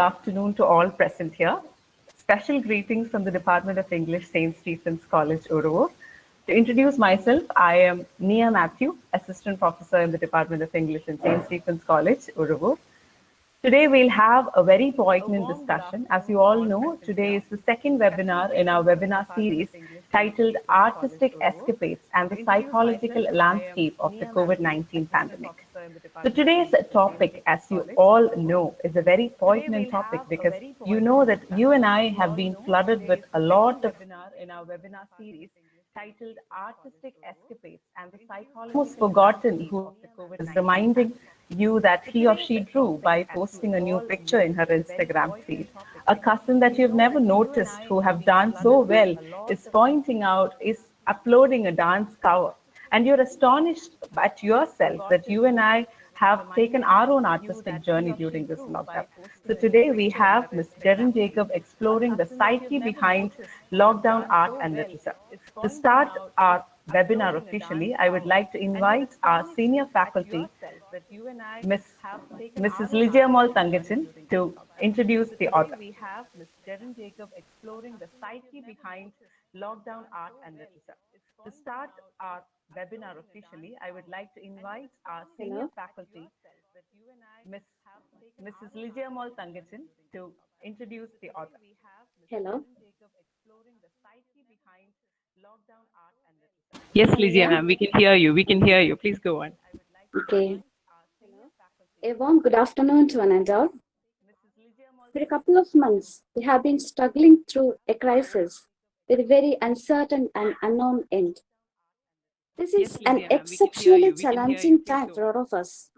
Afternoon to all present here. Special greetings from the Department of English, St. Stephen's College, Uruvur. To introduce myself, I am Nia Matthew, Assistant Professor in the Department of English in St. Stephen's College, Uruvur. Today we'll have a very poignant discussion. As you all know, today is the second webinar in our webinar series titled Artistic Escapades and the Psychological Landscape of the COVID-19 Pandemic. So today's topic, as you all know, is a very poignant topic because you know that you and I have been flooded with a lot of in our webinar series titled Artistic Escapades and the Psychological almost forgotten who is reminding you that he or she drew by posting a new picture in her Instagram feed. A cousin that you've never noticed who have done so well is uploading a dance cover. And you're astonished at yourself that you and I have taken our own artistic journey during this lockdown. So today we have Ms. Jerin Jacob exploring the psyche behind lockdown art and literature. To start our webinar officially, I would like to invite our senior faculty, Mrs. Lijiamal Thangachan, to introduce the author. We have Ms. Jerin Jacob exploring the psyche behind lockdown art and literature. To start our webinar officially, I would like to invite our senior faculty, Mrs. Lijiamal Thangachan, to introduce the author. Hello. Yes, Ligia, ma'am, we can hear you. We can hear you. Please go on. Okay. A warm good afternoon to one and all. For a couple of months, we have been struggling through a crisis with a very uncertain and unknown end. This is an exceptionally challenging time for all of us,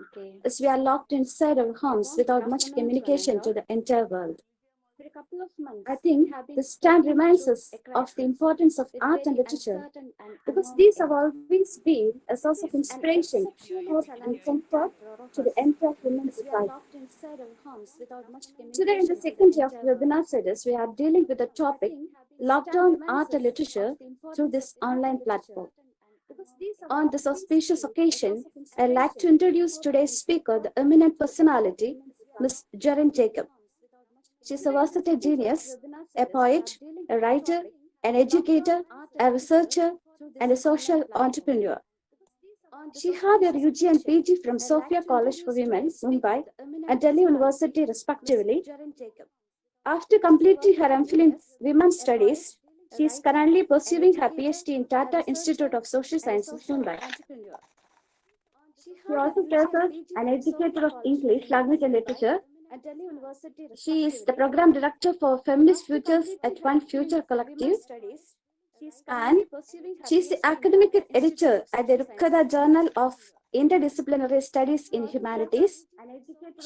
as we are locked inside our homes without much communication to the entire world. For a couple of months, I think this time reminds us of the importance of art and literature, because these have always been a source of inspiration, hope, and comfort to the entire human society. Today, in the second year of the webinar series, we are dealing with the topic lockdown art and literature through this online platform. On this auspicious occasion, I'd like to introduce today's speaker, the eminent personality, Ms. Jerin Jacob. She is a versatile genius, a poet, a writer, an educator, a researcher, and a social entrepreneur. She had her UG and PG from Sophia College for Women, Mumbai, and Delhi University, respectively. After completing her MPhil in Women's Studies, she is currently pursuing her PhD in Tata Institute of Social Sciences, Mumbai. She also serves as an educator of English language and literature. She is the program director for Feminist Futures at One Future Collective, and she is the academic editor at the Rukkada Journal of Interdisciplinary Studies in Humanities.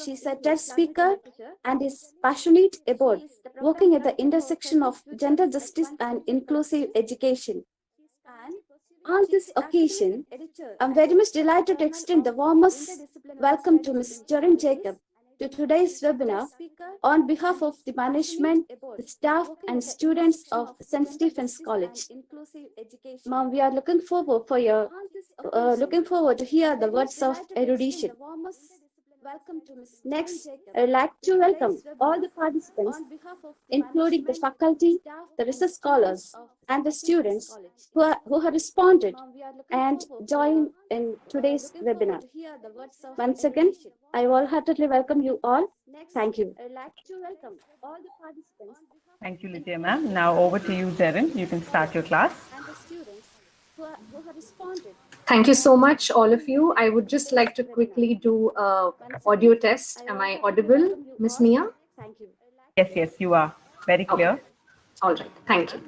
She is a TED speaker and is passionate about working at the intersection of gender justice and inclusive education. On this occasion, I'm very much delighted to extend the warmest welcome to Ms. Jerin Jacob to today's webinar on behalf of the management, the staff, and students of St. Stephen's College. Ma'am, we are looking forward to hear the words of erudition. Next, I'd like to welcome all the participants, including the faculty, the research scholars, and the students who have responded and joined in today's webinar. Once again, I wholeheartedly welcome you all. Thank you. Thank you, Lydia, ma'am. Now over to you, Jerin. You can start your class. Thank you so much, all of you. I would just like to quickly do an audio test. Am I audible, Ms. Nia? Yes, you are. Very clear. Okay. All right. Thank you.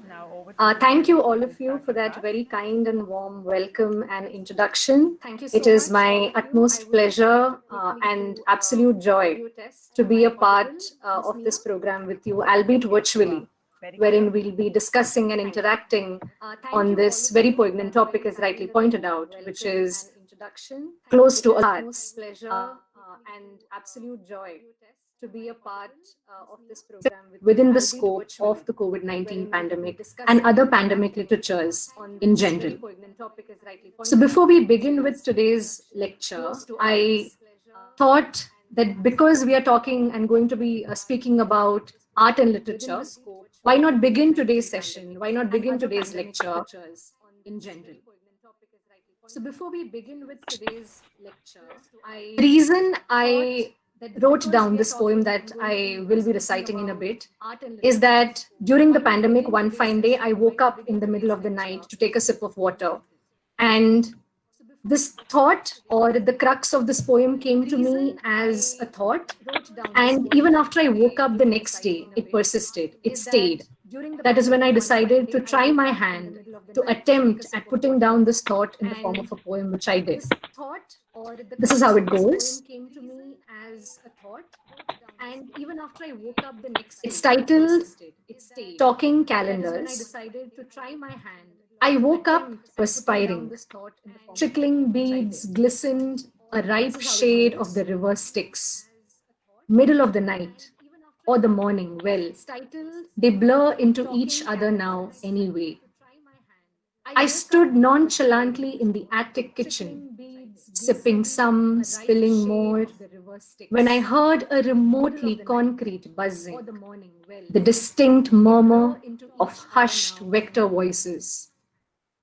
Thank you, all of you, for that very kind and warm welcome and introduction. It is my utmost pleasure and absolute joy to be a part of this program with you, albeit virtually, wherein we'll be discussing and interacting on this very poignant topic, as rightly pointed out, which is close to arts. And absolute joy to be a part of this program within the scope of the COVID-19 pandemic and other pandemic literatures in general. So before we begin with today's lecture, I thought that because we are talking and going to be speaking about art and literature, why not begin today's session? Why not begin today's lecture in general? So before we begin with today's lecture, the reason I wrote down this poem that I will be reciting in a bit is that during the pandemic, one fine day, I woke up in the middle of the night to take a sip of water. And this thought, or the crux of this poem, came to me as a thought. And even after I woke up the next day, it persisted, it stayed. That is when I decided to try my hand to attempt at putting down this thought in the form of a poem, which I did. This is how it goes. And even after I woke up the next day, it's titled Talking Calendars. I woke up perspiring. Trickling beads glistened, a ripe shade of the river Styx. Middle of the night or the morning, well, they blur into each other now anyway. I stood nonchalantly in the attic kitchen, sipping some, spilling more, when I heard a remotely concrete buzzing, the distinct murmur of hushed vector voices,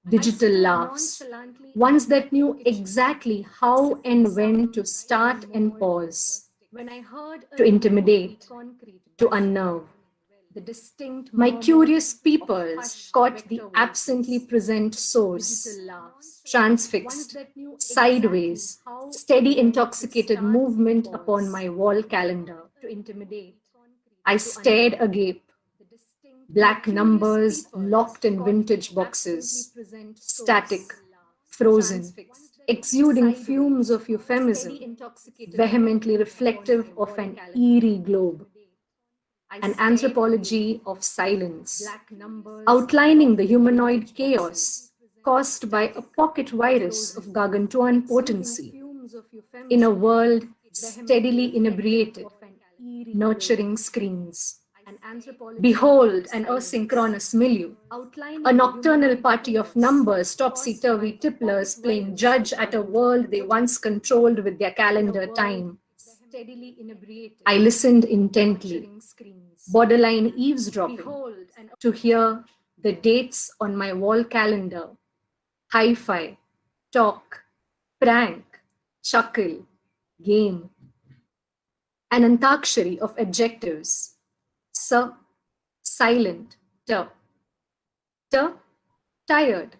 digital laughs, ones that knew exactly how and when to start and pause, to intimidate, to unnerve. My curious peoples caught the absently present source, transfixed, sideways, steady intoxicated movement upon my wall calendar. I stared agape, black numbers locked in vintage boxes, static, frozen, exuding fumes of euphemism, vehemently reflective of an eerie globe. An anthropology of silence, outlining the humanoid chaos caused by a pocket virus of gargantuan potency in a world steadily inebriated, nurturing screens. Behold an asynchronous milieu, a nocturnal party of numbers, topsy-turvy tipplers playing judge at a world they once controlled with their calendar time. I listened intently, borderline eavesdropping, to hear the dates on my wall calendar: hi-fi, talk, prank, chuckle, game, an antakshari of adjectives: sir, silent, tired,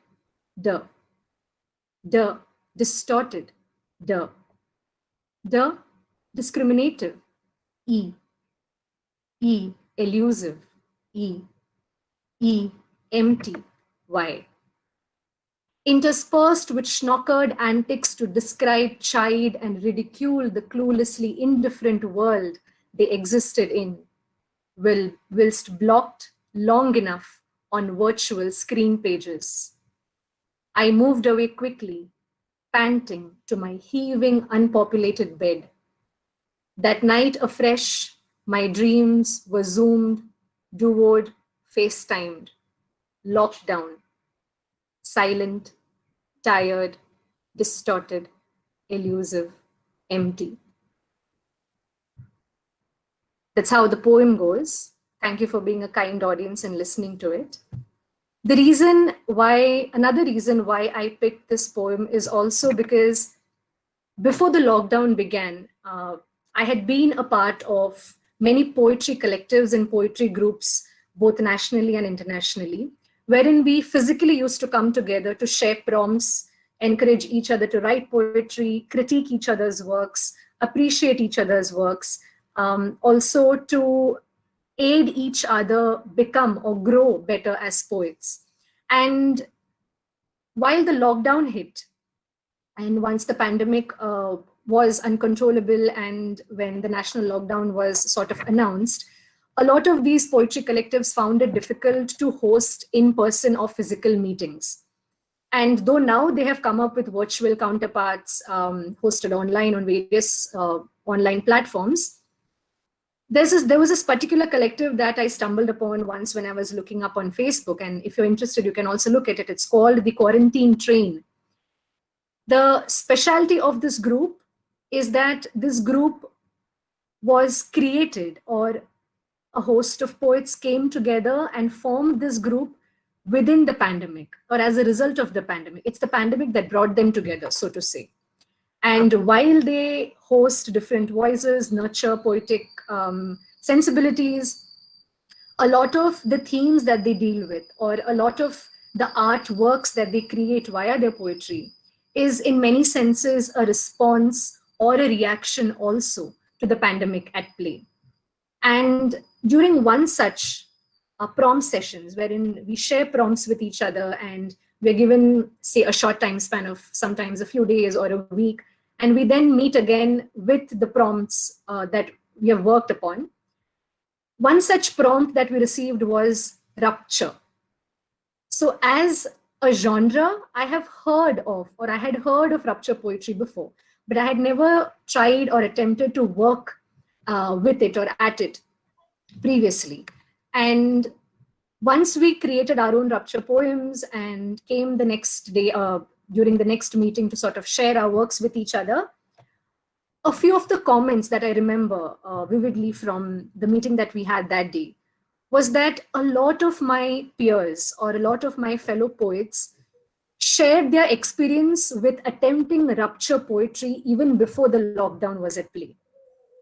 distorted, discriminative, e, elusive, e, empty, y. Interspersed with schnockered antics to describe, chide, and ridicule the cluelessly indifferent world they existed in, whilst blocked long enough on virtual screen pages. I moved away quickly, panting, to my heaving, unpopulated bed. That night afresh, my dreams were Zoomed, duoed, FaceTimed, locked down, silent, tired, distorted, elusive, empty. That's how the poem goes. Thank you for being a kind audience and listening to it. Another reason why I picked this poem is also because before the lockdown began, I had been a part of many poetry collectives and poetry groups, both nationally and internationally, wherein we physically used to come together to share prompts, encourage each other to write poetry, critique each other's works, appreciate each other's works, also to aid each other become or grow better as poets. And while the lockdown hit, and once the pandemic was uncontrollable and when the national lockdown was sort of announced, a lot of these poetry collectives found it difficult to host in-person or physical meetings. And though now they have come up with virtual counterparts hosted online on various online platforms, there was this particular collective that I stumbled upon once when I was looking up on Facebook. And if you're interested, you can also look at it. It's called the Quarantine Train. The specialty of this group is that this group was created, or a host of poets came together and formed this group within the pandemic, or as a result of the pandemic. It's the pandemic that brought them together, so to say. And while they host different voices, nurture poetic sensibilities, a lot of the themes that they deal with, or a lot of the artworks that they create via their poetry, is in many senses a response or a reaction also to the pandemic at play. And during one such prompt sessions, wherein we share prompts with each other and we're given, say, a short time span of sometimes a few days or a week, and we then meet again with the prompts that we have worked upon. One such prompt that we received was Rapture. So as a genre, I have heard of, or I had heard of Rapture poetry before, but I had never tried or attempted to work with it or at it previously. And once we created our own Rapture poems and came the next day, during the next meeting, to sort of share our works with each other, a few of the comments that I remember vividly from the meeting that we had that day was that a lot of my peers or a lot of my fellow poets shared their experience with attempting Rapture poetry even before the lockdown was at play.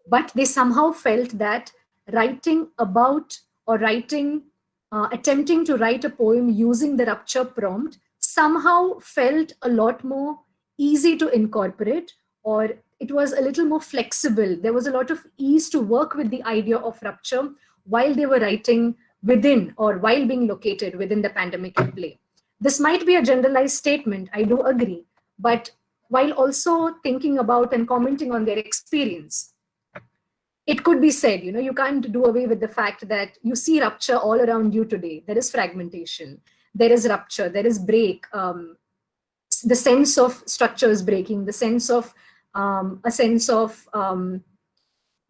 But they somehow felt that writing about or attempting to write a poem using the Rapture prompt somehow felt a lot more easy to incorporate, or it was a little more flexible. There was a lot of ease to work with the idea of Rapture while they were writing within, or while being located within, the pandemic at play. This might be a generalized statement, I do agree, but while also thinking about and commenting on their experience, it could be said, you can't do away with the fact that you see rupture all around you today. There is fragmentation, there is rupture, there is break. The sense of structure is breaking, the sense of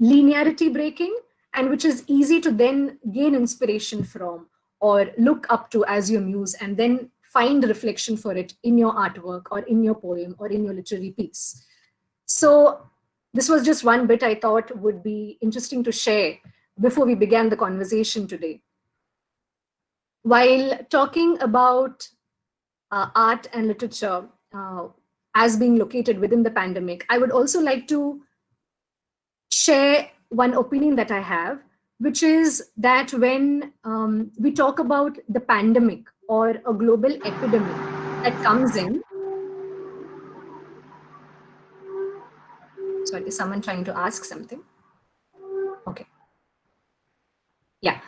linearity breaking, and which is easy to then gain inspiration from or look up to as your muse, and then find reflection for it in your artwork or in your poem or in your literary piece. So this was just one bit I thought would be interesting to share before we began the conversation today. While talking about art and literature as being located within the pandemic, I would also like to share one opinion that I have, which is that when we talk about the pandemic or a global epidemic that comes in, sorry, is someone trying to ask something? Okay. Yeah.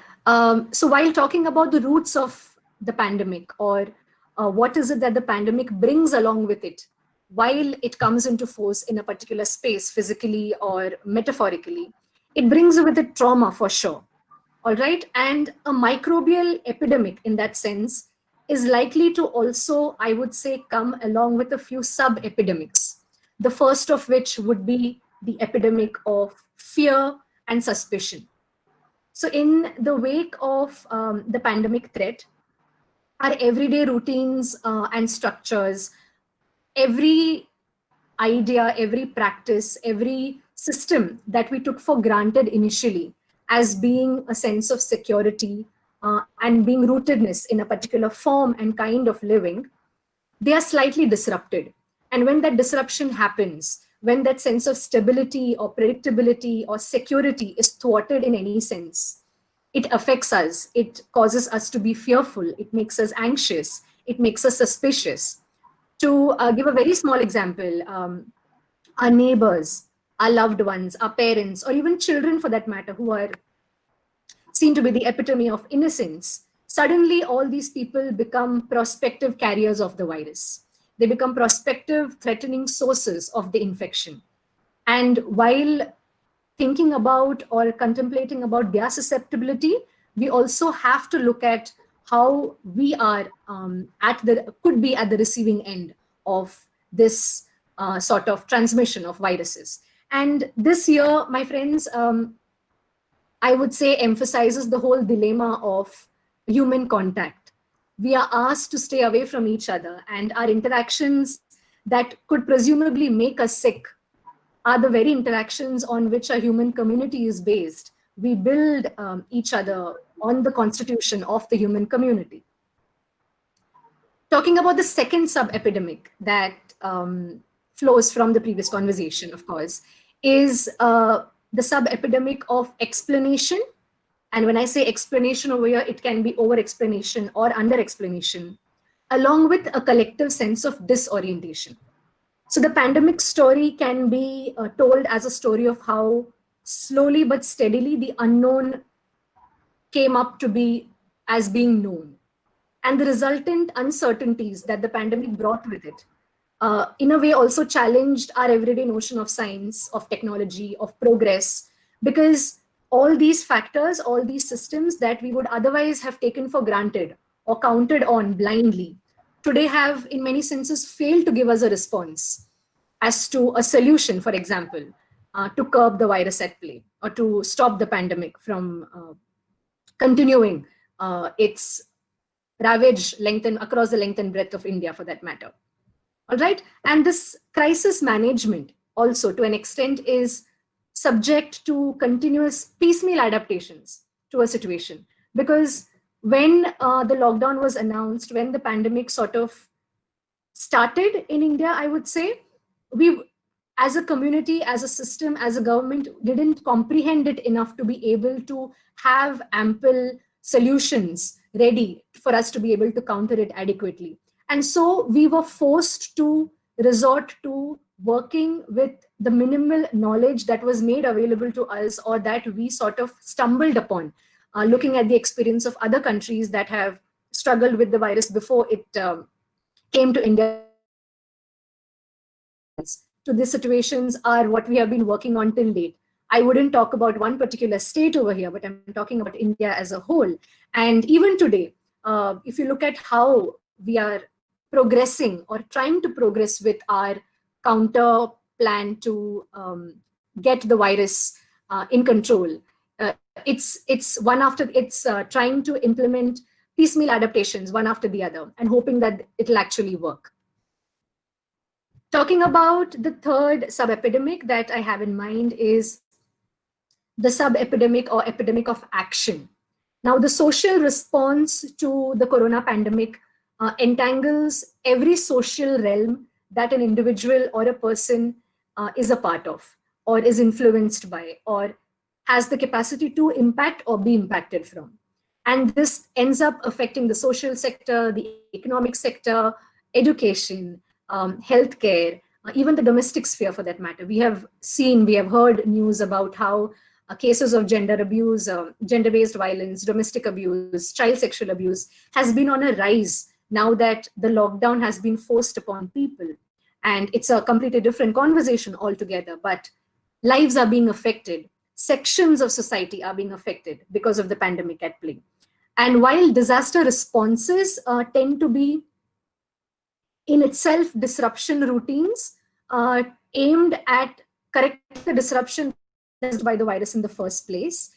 So while talking about the roots of the pandemic, or what is it that the pandemic brings along with it while it comes into force in a particular space, physically or metaphorically, it brings with it trauma for sure. All right. And a microbial epidemic in that sense is likely to also, I would say, come along with a few sub-epidemics. The first of which would be the epidemic of fear and suspicion. So in the wake of the pandemic threat, our everyday routines and structures, every idea, every practice, every system that we took for granted initially as being a sense of security and being rootedness in a particular form and kind of living, they are slightly disrupted. And when that disruption happens, when that sense of stability or predictability or security is thwarted in any sense, it affects us. It causes us to be fearful. It makes us anxious. It makes us suspicious. To give a very small example, our neighbors, our loved ones, our parents, or even children for that matter, who are seen to be the epitome of innocence, suddenly all these people become prospective carriers of the virus. They become prospective threatening sources of the infection. And while thinking about or contemplating about their susceptibility, we also have to look at how we are could be at the receiving end of this sort of transmission of viruses. And this year, my friends, I would say emphasizes the whole dilemma of human contact. We are asked to stay away from each other, and our interactions that could presumably make us sick are the very interactions on which a human community is based. We build each other on the constitution of the human community. Talking about the second sub-epidemic that flows from the previous conversation, of course, is the sub-epidemic of explanation. And when I say explanation over here, it can be over-explanation or under-explanation, along with a collective sense of disorientation. So the pandemic story can be told as a story of how slowly but steadily the unknown came up to be as being known. And the resultant uncertainties that the pandemic brought with it, in a way also challenged our everyday notion of science, of technology, of progress, because all these factors, all these systems that we would otherwise have taken for granted or counted on blindly, today have in many senses failed to give us a response as to a solution, for example, to curb the virus at play or to stop the pandemic from continuing its ravage across the length and breadth of India, for that matter. All right, and this crisis management also, to an extent, is subject to continuous piecemeal adaptations to a situation, because when the lockdown was announced, when the pandemic sort of started in India, I would say, we, as a community, as a system, as a government, didn't comprehend it enough to be able to have ample solutions ready for us to be able to counter it adequately. And so we were forced to resort to working with the minimal knowledge that was made available to us, or that we sort of stumbled upon, looking at the experience of other countries that have struggled with the virus before it came to India. To these situations are what we have been working on till date. I wouldn't talk about one particular state over here, but I'm talking about India as a whole. And even today, if you look at how we are progressing or trying to progress with our counter plan to get the virus in control, it's trying to implement piecemeal adaptations one after the other and hoping that it'll actually work. Talking about the third sub-epidemic that I have in mind is the sub-epidemic or epidemic of action. Now, the social response to the corona pandemic entangles every social realm that an individual or a person is a part of, or is influenced by, or has the capacity to impact or be impacted from. And this ends up affecting the social sector, the economic sector, education, healthcare, even the domestic sphere for that matter. We have heard news about how cases of gender abuse, gender-based violence, domestic abuse, child sexual abuse has been on a rise now that the lockdown has been forced upon people. And it's a completely different conversation altogether, but lives are being affected. Sections of society are being affected because of the pandemic at play. And while disaster responses tend to be in itself disruption routines aimed at correcting the disruption caused by the virus in the first place,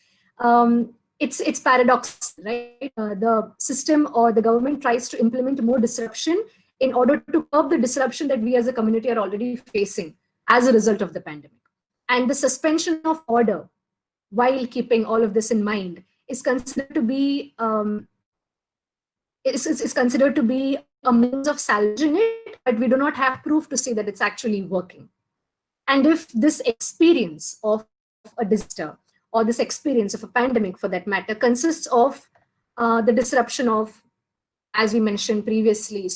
it's paradox, right? The system or the government tries to implement more disruption in order to curb the disruption that we as a community are already facing as a result of the pandemic. And the suspension of order, while keeping all of this in mind, is considered to be a means of salvaging it, but we do not have proof to say that it's actually working. And if this experience of a disaster, or this experience of a pandemic for that matter, consists of the disruption of, as we mentioned previously,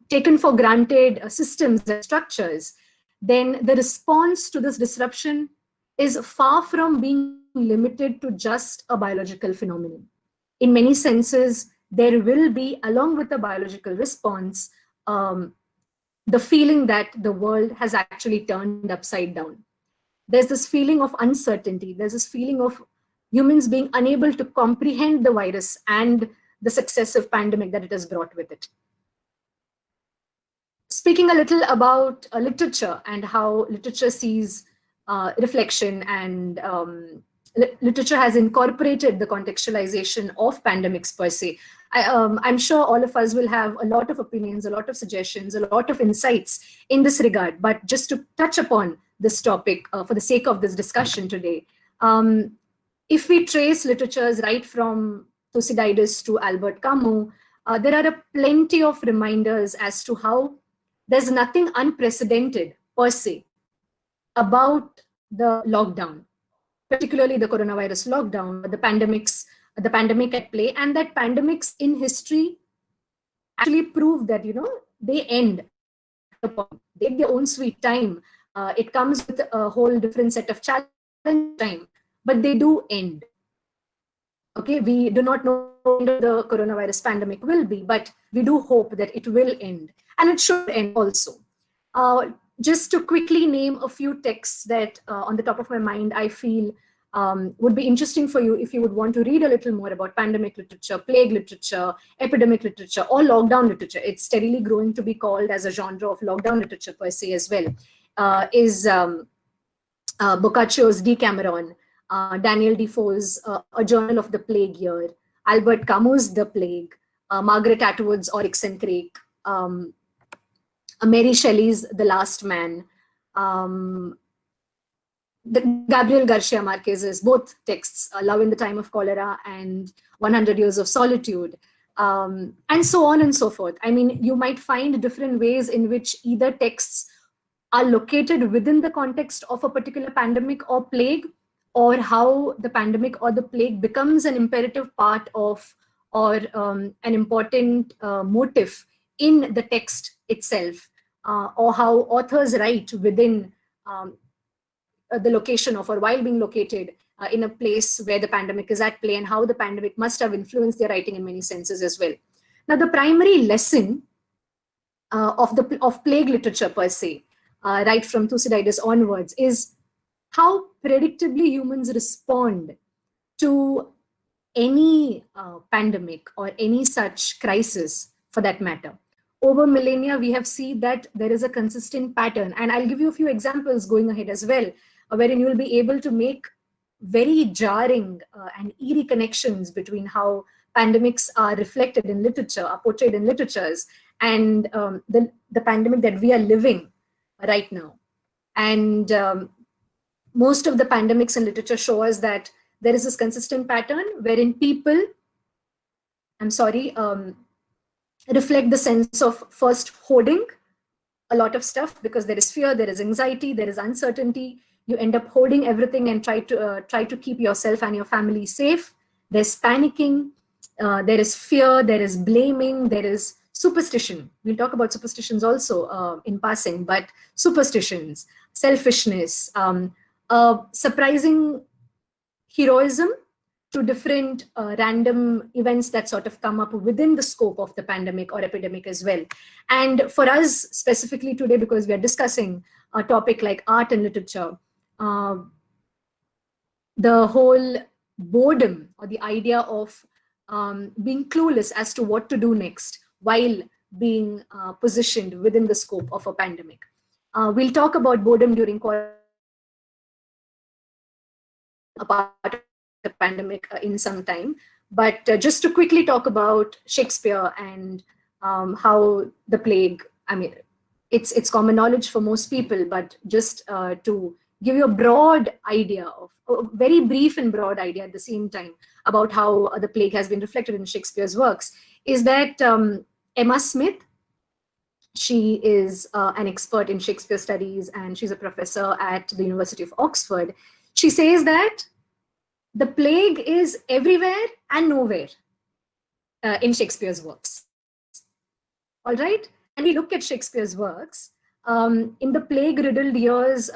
taken for granted systems and structures, then the response to this disruption is far from being limited to just a biological phenomenon. In many senses, there will be, along with the biological response, the feeling that the world has actually turned upside down. There's this feeling of uncertainty. There's this feeling of humans being unable to comprehend the virus and the successive pandemic that it has brought with it. Speaking a little about literature and how literature sees reflection and literature has incorporated the contextualization of pandemics per se. I'm sure all of us will have a lot of opinions, a lot of suggestions, a lot of insights in this regard. But just to touch upon this topic for the sake of this discussion today, if we trace literatures right from Thucydides to Albert Camus, there are plenty of reminders as to how there's nothing unprecedented per se about the lockdown, particularly the coronavirus lockdown, the pandemic at play, and that pandemics in history actually prove that, they end. They take their own sweet time. It comes with a whole different set of challenge time, but they do end. Okay, we do not know when the coronavirus pandemic will be, but we do hope that it will end, and it should end also. Just to quickly name a few texts that on the top of my mind, I feel would be interesting for you if you would want to read a little more about pandemic literature, plague literature, epidemic literature, or lockdown literature. It's steadily growing to be called as a genre of lockdown literature per se as well, is Boccaccio's Decameron, Daniel Defoe's A Journal of the Plague Year, Albert Camus' The Plague, Margaret Atwood's Oryx and Crake, Mary Shelley's The Last Man, Gabriel Garcia Marquez's both texts, Love in the Time of Cholera and 100 Years of Solitude, and so on and so forth. I mean, you might find different ways in which either texts are located within the context of a particular pandemic or plague, or how the pandemic or the plague becomes an imperative part of, or an important motive in the text itself, or how authors write within the location of, or while being located in a place where the pandemic is at play, and how the pandemic must have influenced their writing in many senses as well. Now, the primary lesson of plague literature per se, right from Thucydides onwards, is how predictably humans respond to any pandemic or any such crisis for that matter. Over millennia, we have seen that there is a consistent pattern. And I'll give you a few examples going ahead as well, wherein you will be able to make very jarring and eerie connections between how pandemics are reflected in literature, are portrayed in literatures, and the pandemic that we are living right now. And most of the pandemics in literature show us that there is this consistent pattern wherein people, reflect the sense of first hoarding a lot of stuff because there is fear, there is anxiety, there is uncertainty. You end up hoarding everything and try to keep yourself and your family safe. There's panicking, there is fear, there is blaming, there is superstition. We'll talk about superstitions also in passing, but superstitions, selfishness, surprising heroism to different random events that sort of come up within the scope of the pandemic or epidemic as well. And for us specifically today, because we are discussing a topic like art and literature, the whole boredom or the idea of being clueless as to what to do next while being positioned within the scope of a pandemic. We'll talk about boredom during a part of the pandemic in some time, but just to quickly talk about Shakespeare and how the plague, I mean, it's common knowledge for most people, but just to give you a broad idea of, a very brief and broad idea at the same time about how the plague has been reflected in Shakespeare's works, is that Emma Smith, she is an expert in Shakespeare studies and she's a professor at the University of Oxford. She says that the plague is everywhere and nowhere in Shakespeare's works. All right, and we look at Shakespeare's works, in the plague-riddled years,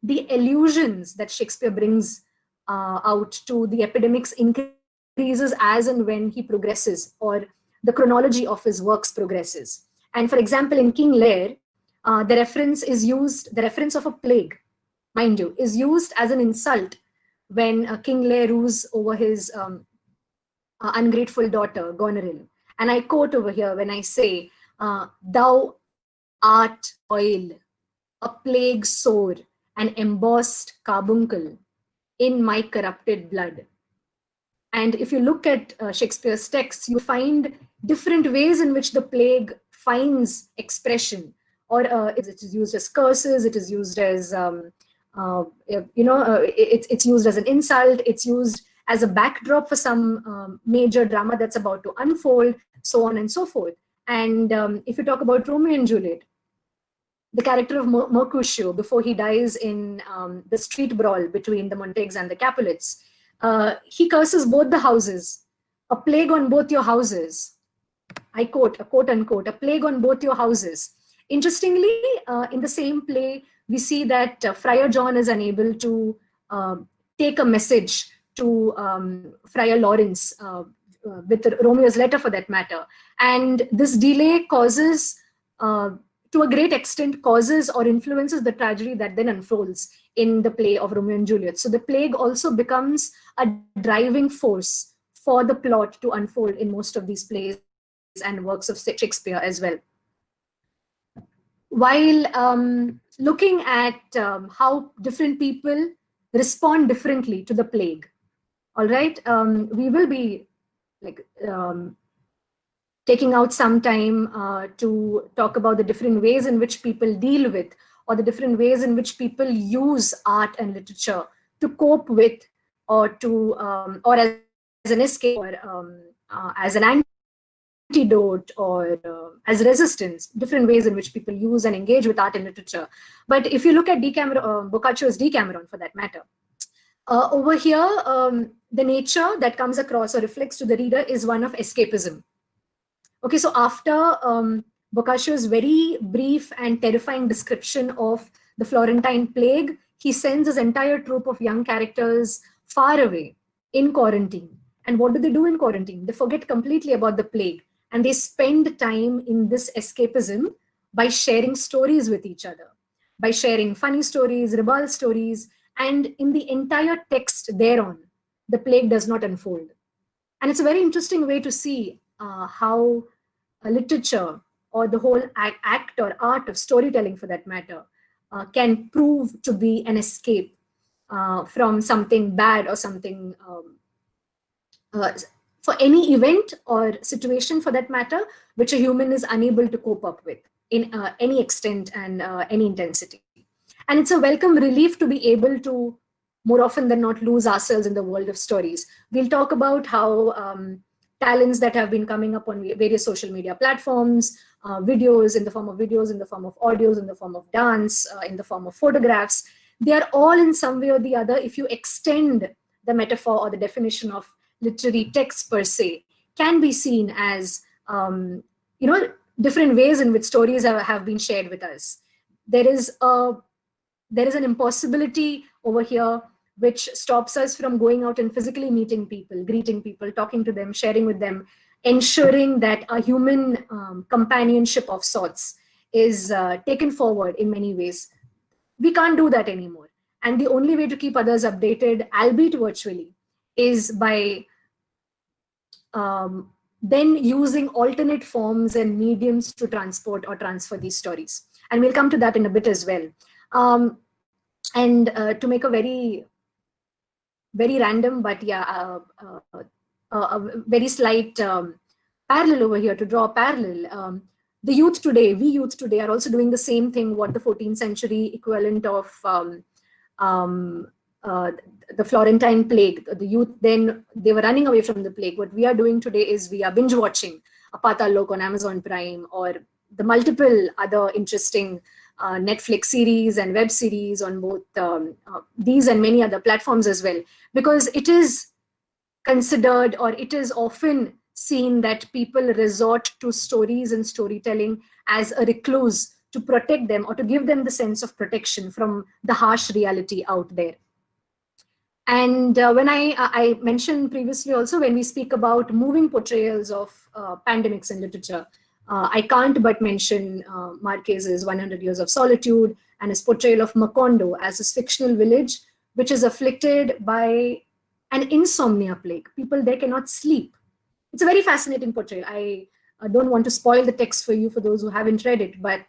the allusions that Shakespeare brings out to the epidemics increases as and when he progresses, or the chronology of his works progresses. And for example, in King Lear, the reference of a plague, mind you, is used as an insult when King Lear rules over his ungrateful daughter, Goneril. And I quote over here when I say, "Thou art oil, a plague sore, an embossed carbuncle, in my corrupted blood. And if you look at Shakespeare's texts, you find different ways in which the plague finds expression, or it is used as curses, it is used as, it's used as an insult, it's used as a backdrop for some major drama that's about to unfold, so on and so forth. And if you talk about Romeo and Juliet, the character of Mercutio, before he dies in the street brawl between the Montagues and the Capulets, he curses both the houses, a plague on both your houses. I quote, a quote unquote, a plague on both your houses. Interestingly, in the same play, we see that Friar John is unable to take a message to Friar Lawrence with Romeo's letter, for that matter. And this delay causes, to a great extent, causes or influences the tragedy that then unfolds in the play of Romeo and Juliet. So the plague also becomes a driving force for the plot to unfold in most of these plays and works of Shakespeare as well. While looking at how different people respond differently to the plague, all right, we will be like taking out some time to talk about the different ways in which people deal with, or the different ways in which people use art and literature to cope with, or to, or as an escape, or as an antidote, or as resistance, different ways in which people use and engage with art and literature. But if you look at Boccaccio's Decameron, for that matter, over here, the nature that comes across or reflects to the reader is one of escapism. Okay, so after Boccaccio's very brief and terrifying description of the Florentine plague, he sends his entire troupe of young characters far away in quarantine. And what do they do in quarantine? They forget completely about the plague, and they spend time in this escapism by sharing stories with each other, by sharing funny stories, ribald stories, and in the entire text thereon, the plague does not unfold. And it's a very interesting way to see how literature, or the whole act or art of storytelling, for that matter, can prove to be an escape from something bad, or something, for any event or situation, for that matter, which a human is unable to cope up with in any extent and any intensity. And it's a welcome relief to be able to, more often than not, lose ourselves in the world of stories. We'll talk about how talents that have been coming up on various social media platforms, videos, in the form of audios, in the form of dance, in the form of photographs, they are all in some way or the other, if you extend the metaphor or the definition of literary text per se, can be seen as different ways in which stories have been shared with us. There is an impossibility over here which stops us from going out and physically meeting people, greeting people, talking to them, sharing with them, ensuring that a human companionship of sorts is taken forward in many ways. We can't do that anymore. And the only way to keep others updated, albeit virtually, is by then using alternate forms and mediums to transport or transfer these stories. And we'll come to that in a bit as well. And to make a very random, but yeah, a very slight parallel over here, to draw a parallel. The youth today, we youth today, are also doing the same thing what the 14th century equivalent of the Florentine plague, the youth then, they were running away from the plague. What we are doing today is we are binge watching a Patal Lok on Amazon Prime, or the multiple other interesting Netflix series and web series on both these and many other platforms as well, because it is considered, or it is often seen, that people resort to stories and storytelling as a recluse to protect them, or to give them the sense of protection from the harsh reality out there. And when I mentioned previously also, when we speak about moving portrayals of pandemics in literature, I can't but mention Marquez's 100 Years of Solitude, and his portrayal of Macondo as this fictional village, which is afflicted by an insomnia plague. People there cannot sleep. It's a very fascinating portrayal. I don't want to spoil the text for you, for those who haven't read it, but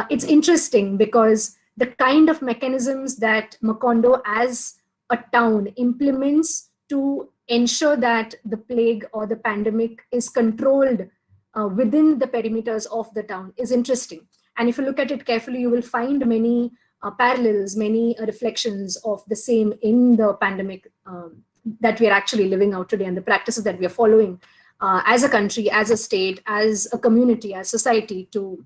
it's interesting because the kind of mechanisms that Macondo, as a town implements to ensure that the plague or the pandemic is controlled within the perimeters of the town is interesting. And if you look at it carefully, you will find many parallels, many reflections of the same in the pandemic that we are actually living out today, and the practices that we are following as a country, as a state, as a community, as society to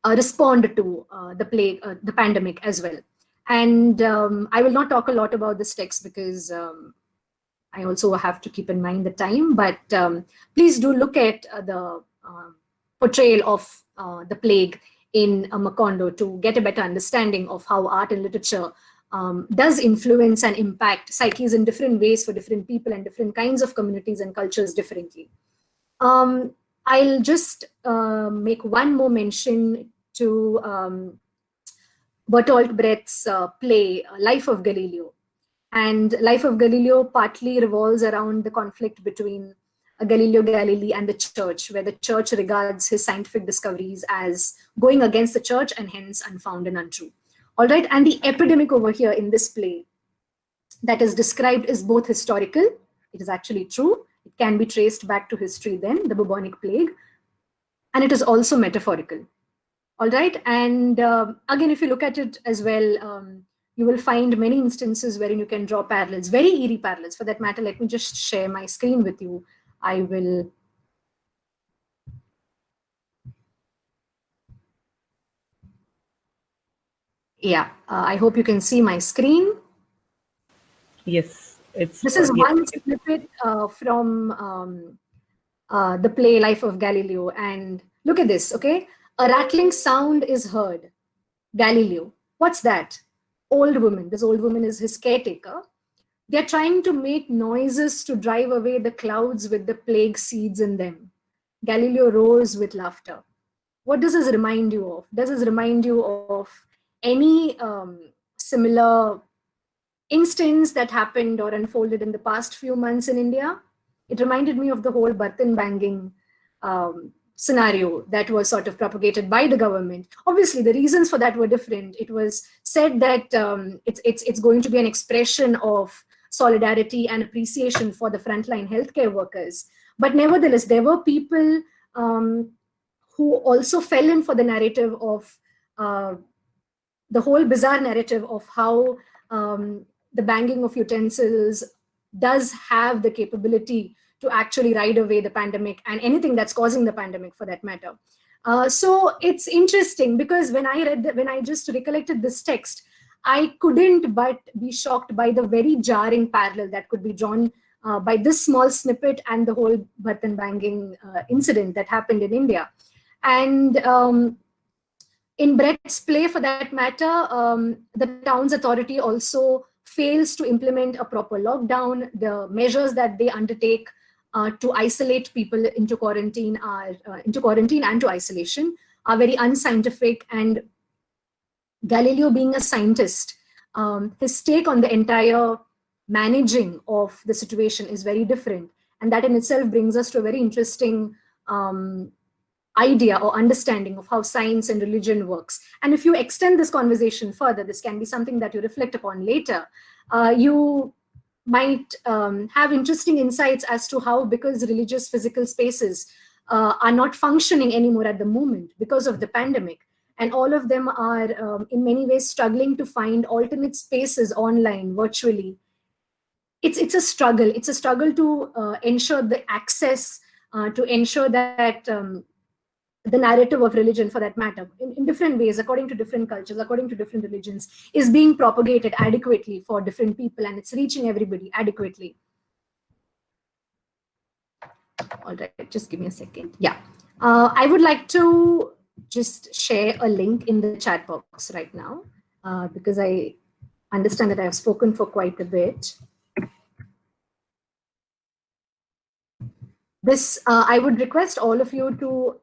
respond to the plague, the pandemic as well. And I will not talk a lot about this text because I also have to keep in mind the time, but please do look at the portrayal of the plague in Macondo to get a better understanding of how art and literature does influence and impact psyches in different ways for different people and different kinds of communities and cultures differently. I'll just make one more mention to Bertolt Brecht's play, Life of Galileo. And Life of Galileo partly revolves around the conflict between Galileo Galilei and the church, where the church regards his scientific discoveries as going against the church and hence unfound and untrue. All right, and the epidemic over here in this play that is described is both historical, it is actually true, it can be traced back to history then, the bubonic plague, and it is also metaphorical. All right, and again, if you look at it as well, you will find many instances wherein you can draw parallels, very eerie parallels. For that matter, let me just share my screen with you. I will. Yeah, I hope you can see my screen. Yes, this is one snippet from the play Life of Galileo. And look at this, okay? A rattling sound is heard. Galileo. What's that? Old woman. This old woman is his caretaker. They're trying to make noises to drive away the clouds with the plague seeds in them. Galileo roars with laughter. What does this remind you of? Does this remind you of any similar instance that happened or unfolded in the past few months in India? It reminded me of the whole Buttonbanging scenario that was sort of propagated by the government. Obviously, the reasons for that were different. It was said that it's going to be an expression of solidarity and appreciation for the frontline healthcare workers. But nevertheless, there were people who also fell in for the narrative of the whole bizarre narrative of how the banging of utensils does have the capability to actually ride away the pandemic and anything that's causing the pandemic for that matter. So it's interesting because when I just recollected this text, I couldn't but be shocked by the very jarring parallel that could be drawn by this small snippet and the whole Buttonbanging incident that happened in India. And in Brecht's play, for that matter, the town's authority also fails to implement a proper lockdown. The measures that they undertake to isolate people into quarantine and to isolation are very unscientific. And Galileo, being a scientist, his take on the entire managing of the situation is very different. And that in itself brings us to a very interesting idea or understanding of how science and religion works. And if you extend this conversation further, this can be something that you reflect upon later. You might have interesting insights as to how, because religious physical spaces are not functioning anymore at the moment because of the pandemic, and all of them are in many ways struggling to find alternate spaces online, virtually. It's a struggle. It's a struggle to ensure the access, to ensure that the narrative of religion, for that matter, in different ways, according to different cultures, according to different religions, is being propagated adequately for different people, and it's reaching everybody adequately. All right, just give me a second. Yeah, I would like to just share a link in the chat box right now, because I understand that I have spoken for quite a bit. This, I would request all of you to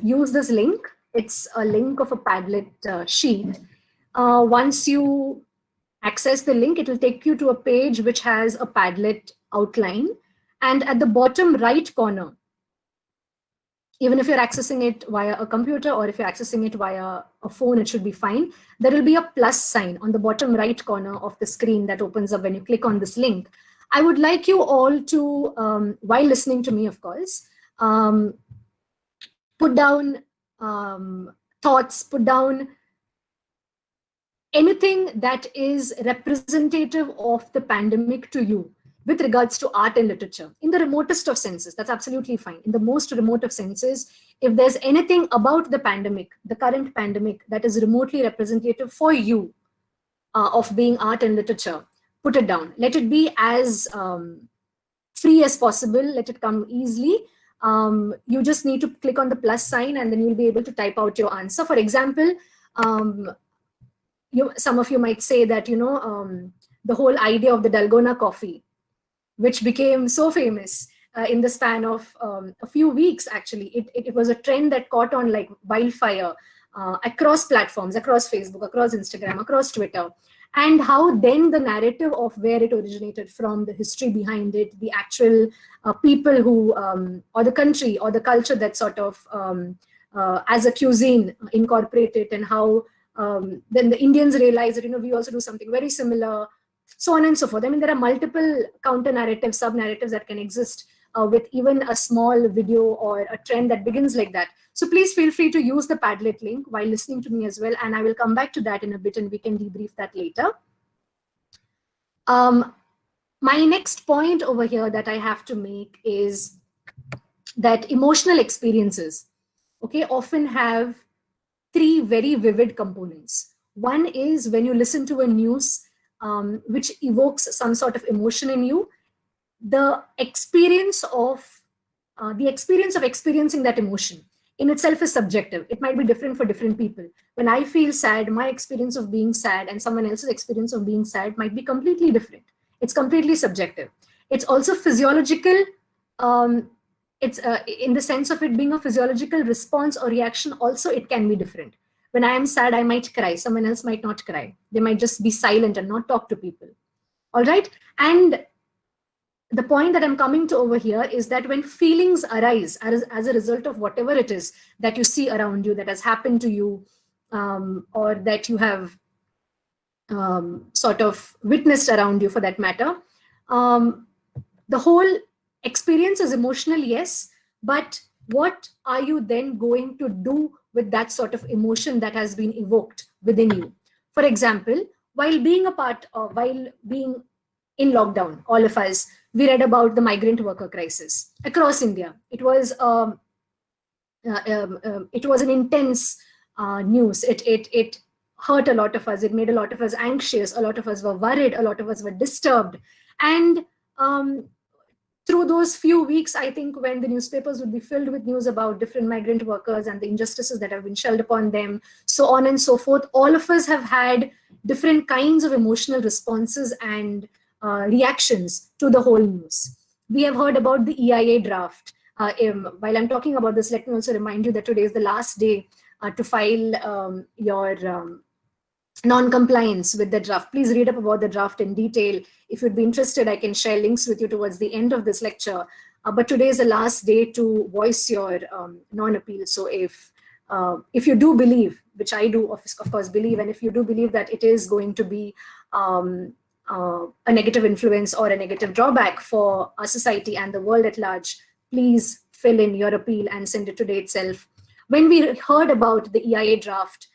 use this link. It's a link of a Padlet sheet. Once you access the link, it will take you to a page which has a Padlet outline. And at the bottom right corner, Even if you're accessing it via a computer or if you're accessing it via a phone, it should be fine. There will be a plus sign on the bottom right corner of the screen that opens up when you click on this link. I would like you all to, while listening to me, of course, put down thoughts, put down anything that is representative of the pandemic to you with regards to art and literature, in the remotest of senses. That's absolutely fine. In the most remote of senses, if there's anything about the pandemic, the current pandemic, that is remotely representative for you of being art and literature, put it down. Let it be as free as possible. Let it come easily. You just need to click on the plus sign and then you'll be able to type out your answer. For example, some of you might say that, the whole idea of the Dalgona coffee, which became so famous in the span of a few weeks, actually. It was a trend that caught on like wildfire across platforms, across Facebook, across Instagram, across Twitter. And how then the narrative of where it originated from, the history behind it, the actual people who, or the country or the culture that sort of as a cuisine incorporate it, and how then the Indians realize that, we also do something very similar, so on and so forth. I mean, there are multiple counter narratives, sub narratives that can exist with even a small video or a trend that begins like that. So please feel free to use the Padlet link while listening to me as well. And I will come back to that in a bit and we can debrief that later. My next point over here that I have to make is that emotional experiences, often have three very vivid components. One is when you listen to a news which evokes some sort of emotion in you, the experience of experiencing that emotion in itself is subjective. It might be different for different people. When I feel sad, my experience of being sad and someone else's experience of being sad might be completely different. It's completely subjective. It's also physiological. It's in the sense of it being a physiological response or reaction. Also, it can be different. When I am sad, I might cry. Someone else might not cry. They might just be silent and not talk to people. All right. And the point that I'm coming to over here is that when feelings arise as a result of whatever it is that you see around you, that has happened to you, or that you have sort of witnessed around you for that matter, the whole experience is emotional, yes, but what are you then going to do with that sort of emotion that has been evoked within you? For example, while being in lockdown, all of us, we read about the migrant worker crisis across India. It was an intense news. It hurt a lot of us. It made a lot of us anxious. A lot of us were worried. A lot of us were disturbed. And through those few weeks, I think, when the newspapers would be filled with news about different migrant workers and the injustices that have been shelled upon them, so on and so forth, all of us have had different kinds of emotional responses and reactions to the whole news. We have heard about the EIA draft. While I'm talking about this, let me also remind you that today is the last day to file your non-compliance with the draft. Please read up about the draft in detail. If you'd be interested, I can share links with you towards the end of this lecture. But today is the last day to voice your non-appeal. So if you do believe, which I do of course believe, and if you do believe that it is going to be a negative influence or a negative drawback for our society and the world at large, please fill in your appeal and send it today itself. When we heard about the EIA draft,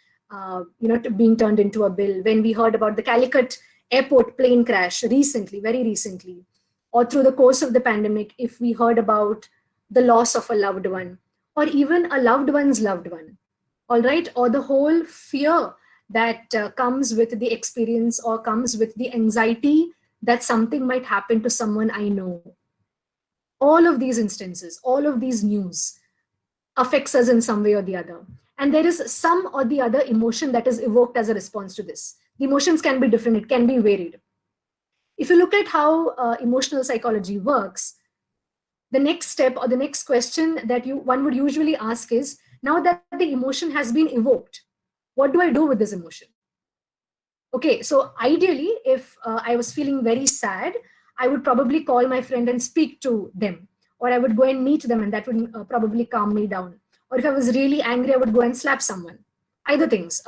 being turned into a bill, when we heard about the Calicut airport plane crash recently, very recently, or through the course of the pandemic, if we heard about the loss of a loved one, or even a loved one's loved one, all right, or the whole fear that comes with the experience or comes with the anxiety that something might happen to someone I know. All of these instances, all of these news affects us in some way or the other. And there is some or the other emotion that is evoked as a response to this. The emotions can be different, it can be varied. If you look at how emotional psychology works, the next step or the next question that one would usually ask is, now that the emotion has been evoked, what do I do with this emotion? Okay, so ideally, if I was feeling very sad, I would probably call my friend and speak to them. or I would go and meet them and that would probably calm me down. Or if I was really angry, I would go and slap someone. Either things,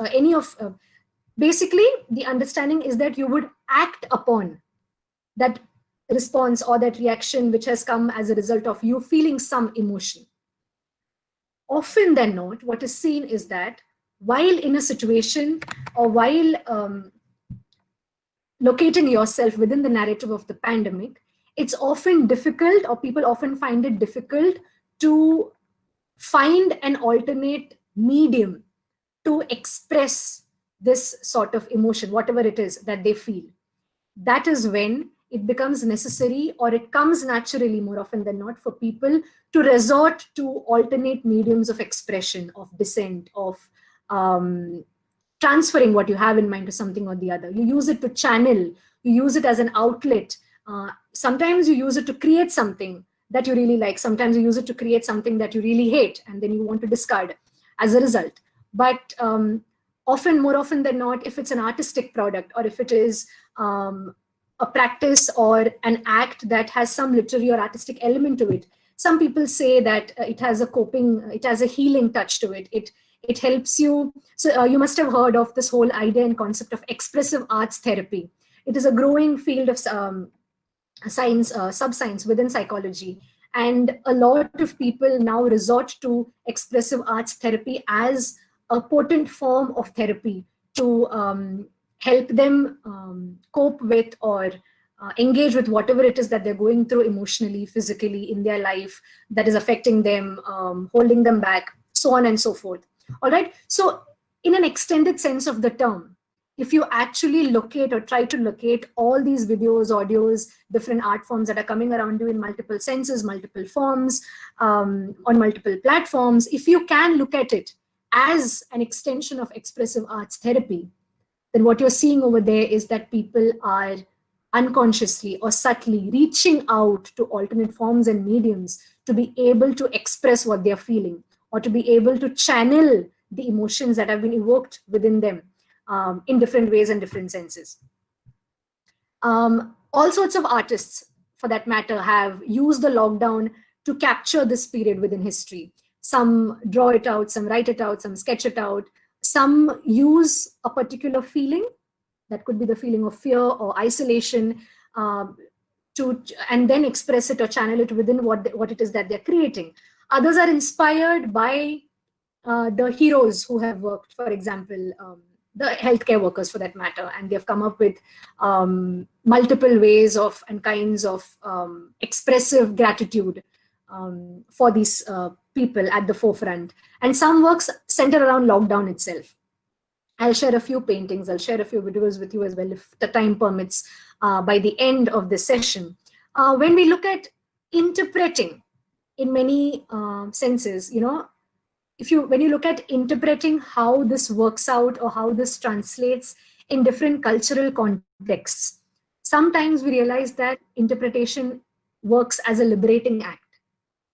basically the understanding is that you would act upon that response or that reaction which has come as a result of you feeling some emotion. Often than not, what is seen is that while in a situation or while locating yourself within the narrative of the pandemic, it's often difficult, or people often find it difficult to find an alternate medium to express this sort of emotion, whatever it is that they feel. That is when it becomes necessary, or it comes naturally more often than not, for people to resort to alternate mediums of expression, of dissent, of transferring what you have in mind to something or the other. You use it to channel, you use it as an outlet. Sometimes you use it to create something that you really like. Sometimes you use it to create something that you really hate and then you want to discard as a result. But more often than not, if it's an artistic product, or if it is a practice or an act that has some literary or artistic element to it, some people say that it has a healing touch to it. It helps you. So you must have heard of this whole idea and concept of expressive arts therapy. It is a growing field of science, sub-science within psychology. And a lot of people now resort to expressive arts therapy as a potent form of therapy to help them cope with or engage with whatever it is that they're going through emotionally, physically in their life that is affecting them, holding them back, so on and so forth. All right. So in an extended sense of the term, if you actually locate or try to locate all these videos, audios, different art forms that are coming around you in multiple senses, multiple forms, on multiple platforms, if you can look at it as an extension of expressive arts therapy, then what you're seeing over there is that people are unconsciously or subtly reaching out to alternate forms and mediums to be able to express what they're feeling, or to be able to channel the emotions that have been evoked within them in different ways and different senses. All sorts of artists, for that matter, have used the lockdown to capture this period within history. Some draw it out, some write it out, some sketch it out. Some use a particular feeling, that could be the feeling of fear or isolation, and then express it or channel it within what it is that they're creating. Others are inspired by the heroes who have worked, for example, the healthcare workers for that matter, and they've come up with multiple ways of and kinds of expressive gratitude for these people at the forefront. And some works center around lockdown itself. I'll share a few paintings, I'll share a few videos with you as well if the time permits by the end of the session. When we look at interpreting in many senses, you know, when you look at interpreting how this works out or how this translates in different cultural contexts, sometimes we realize that interpretation works as a liberating act.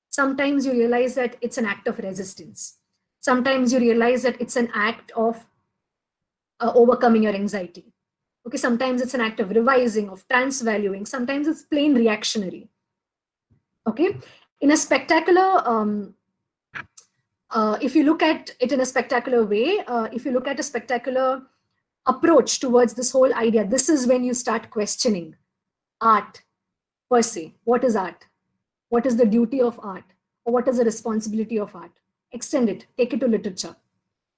Sometimes you realize that it's an act of resistance. Sometimes you realize that it's an act of overcoming your anxiety. Okay, sometimes it's an act of revising, of transvaluing. Sometimes it's plain reactionary. Okay, in a spectacular, if you look at it in a spectacular way, if you look at a spectacular approach towards this whole idea, this is when you start questioning art per se. What is art? What is the duty of art? Or what is the responsibility of art? Extend it, take it to literature.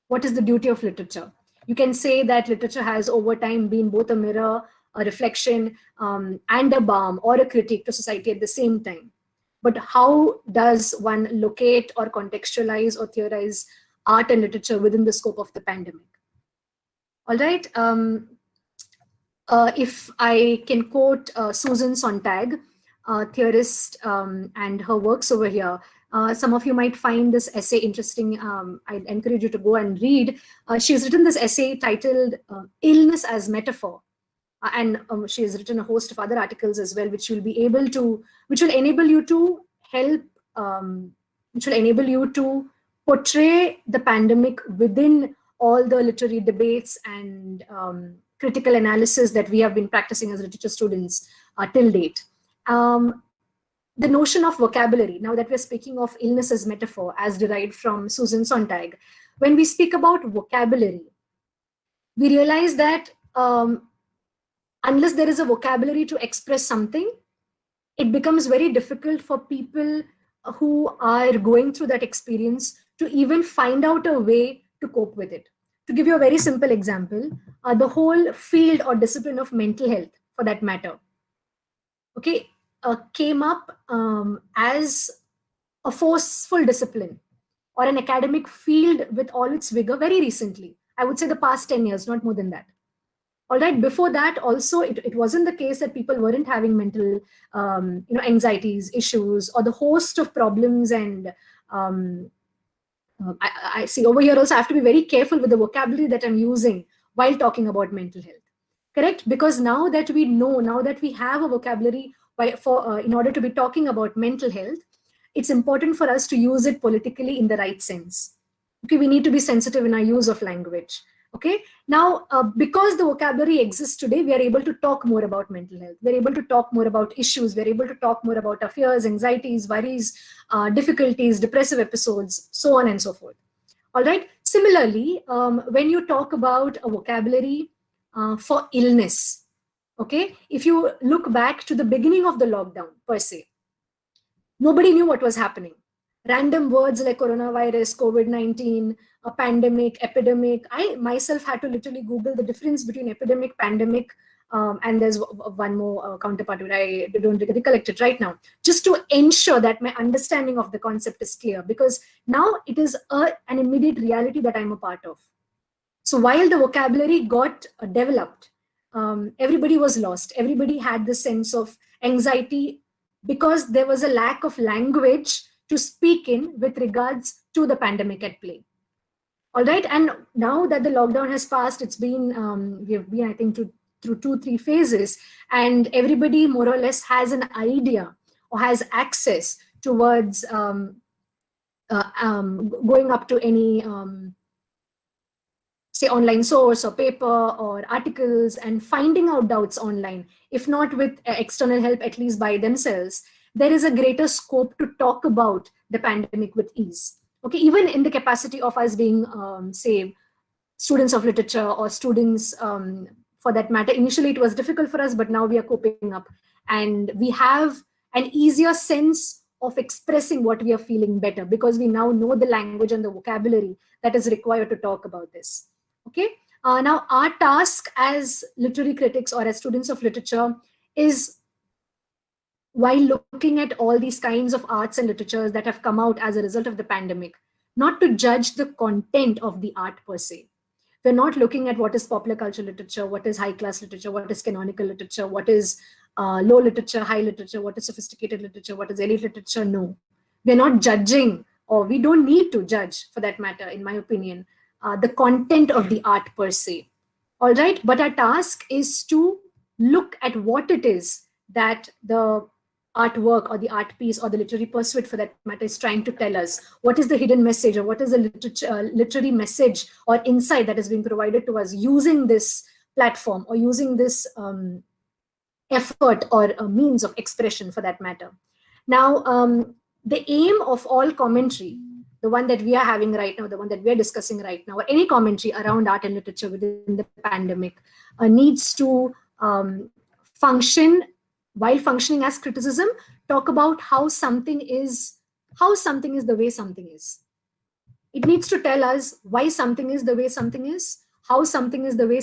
What is the duty of literature? You can say that literature has over time been both a mirror, a reflection, and a balm or a critique to society at the same time. But how does one locate or contextualize or theorize art and literature within the scope of the pandemic? All right. If I can quote Susan Sontag, theorist, and her works over here. Some of you might find this essay interesting. I'd encourage you to go and read. She's written this essay titled Illness as Metaphor. And she has written a host of other articles as well, which will enable you to help, which will enable you to portray the pandemic within all the literary debates and critical analysis that we have been practicing as literature students till date. the notion of vocabulary, now that we're speaking of illness as metaphor, as derived from Susan Sontag, when we speak about vocabulary, we realize that unless there is a vocabulary to express something, it becomes very difficult for people who are going through that experience to even find out a way to cope with it. To give you a very simple example, the whole field or discipline of mental health, for that matter, okay, came up as a forceful discipline or an academic field with all its vigor very recently. I would say the past 10 years, not more than that. All right, before that also, it wasn't the case that people weren't having mental anxieties, issues, or the host of problems. And I see over here also I have to be very careful with the vocabulary that I'm using while talking about mental health. Correct? Because now that we know, now that we have a vocabulary in order to be talking about mental health, it's important for us to use it politically in the right sense. Okay, we need to be sensitive in our use of language. Okay, now because the vocabulary exists today, we are able to talk more about mental health. We're able to talk more about issues. We're able to talk more about our fears, anxieties, worries, difficulties, depressive episodes, so on and so forth. All right. Similarly, when you talk about a vocabulary for illness, okay, if you look back to the beginning of the lockdown per se, nobody knew what was happening. Random words like coronavirus, COVID-19, a pandemic, epidemic. I myself had to literally Google the difference between epidemic, pandemic, and there's one more counterpart, but I don't recollect it right now, just to ensure that my understanding of the concept is clear, because now it is an immediate reality that I'm a part of. So while the vocabulary got developed, everybody was lost. Everybody had this sense of anxiety because there was a lack of language to speak in with regards to the pandemic at play. All right, and now that the lockdown has passed, it's been, we have been, I think, through 2-3 phases, and everybody more or less has an idea or has access towards going up to any, say, online source or paper or articles and finding out doubts online, if not with external help, at least by themselves. There is a greater scope to talk about the pandemic with ease. Okay, even in the capacity of us being, say, students of literature or students, for that matter, initially it was difficult for us, but now we are coping up. And we have an easier sense of expressing what we are feeling better because we now know the language and the vocabulary that is required to talk about this. Okay, now our task as literary critics or as students of literature is, while looking at all these kinds of arts and literatures that have come out as a result of the pandemic, not to judge the content of the art per se. We're not looking at what is popular culture literature, what is high class literature, what is canonical literature, what is low literature, high literature, what is sophisticated literature, what is elite literature. No, we're not judging, or we don't need to judge, for that matter, in my opinion, the content of the art per se. All right, but our task is to look at what it is that the artwork or the art piece or the literary pursuit, for that matter, is trying to tell us. What is the hidden message, or what is the literary message or insight that is being provided to us using this platform or using this effort or a means of expression, for that matter. Now, the aim of all commentary, the one that we are having right now, the one that we are discussing right now, or any commentary around art and literature within the pandemic, needs to function, while functioning as criticism, talk about how something is the way something is. It needs to tell us why something is the way something is, how something is the way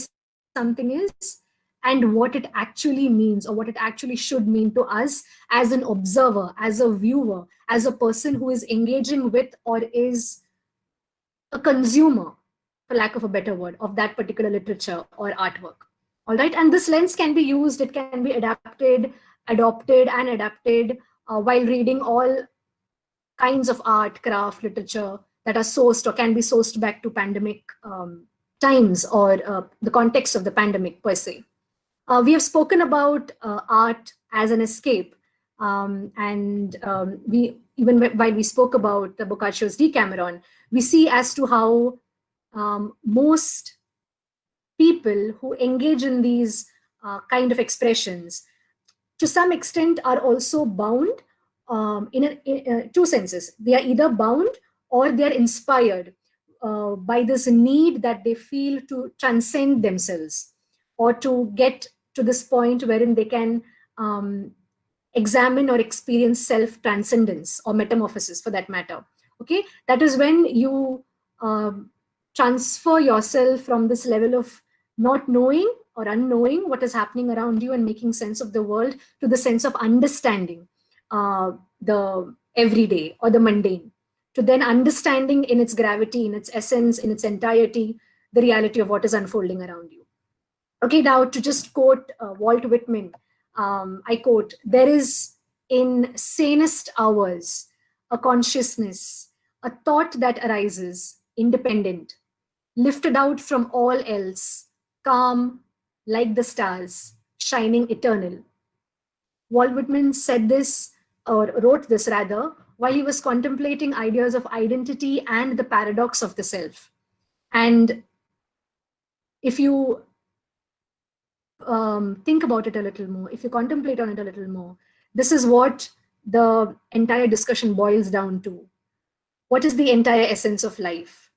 something is, and what it actually means, or what it actually should mean to us as an observer, as a viewer, as a person who is engaging with or is a consumer, for lack of a better word, of that particular literature or artwork. All right, and this lens can be used, it can be adopted and adapted while reading all kinds of art, craft, literature that are sourced or can be sourced back to pandemic times or the context of the pandemic per se. We have spoken about art as an escape, and we, even while we spoke about the Boccaccio's Decameron, we see as to how most people who engage in these kind of expressions, to some extent, are also bound in two senses. They are either bound or they are inspired by this need that they feel to transcend themselves, or to get to this point wherein they can examine or experience self-transcendence or metamorphosis, for that matter. Okay, that is when you transfer yourself from this level of not knowing or unknowing what is happening around you and making sense of the world, to the sense of understanding the everyday or the mundane, to then understanding in its gravity, in its essence, in its entirety, the reality of what is unfolding around you. Okay, now to just quote Walt Whitman, I quote, "There is in sanest hours a consciousness, a thought that arises, independent, lifted out from all else, calm like the stars, shining eternal." Walt Whitman said this, or wrote this rather, while he was contemplating ideas of identity and the paradox of the self. And if you think about it a little more, if you contemplate on it a little more, this is what the entire discussion boils down to. What is the entire essence of life?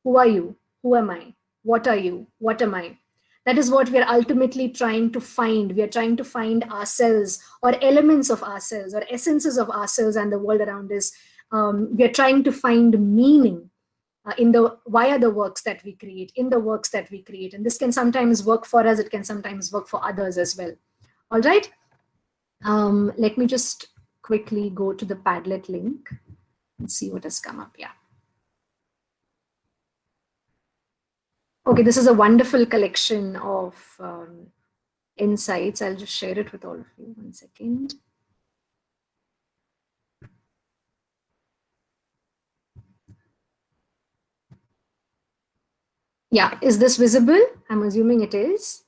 Who are you? Who am I? What are you? What am I? That is what we are ultimately trying to find. We are trying to find ourselves, or elements of ourselves, or essences of ourselves and the world around us. We are trying to find meaning via the works that we create, in the works that we create. And this can sometimes work for us, it can sometimes work for others as well. All right. Let me just quickly go to the Padlet link and see what has come up. Yeah. Okay, this is a wonderful collection of insights. I'll just share it with all of you. 1 second. Yeah, is this visible? I'm assuming it is.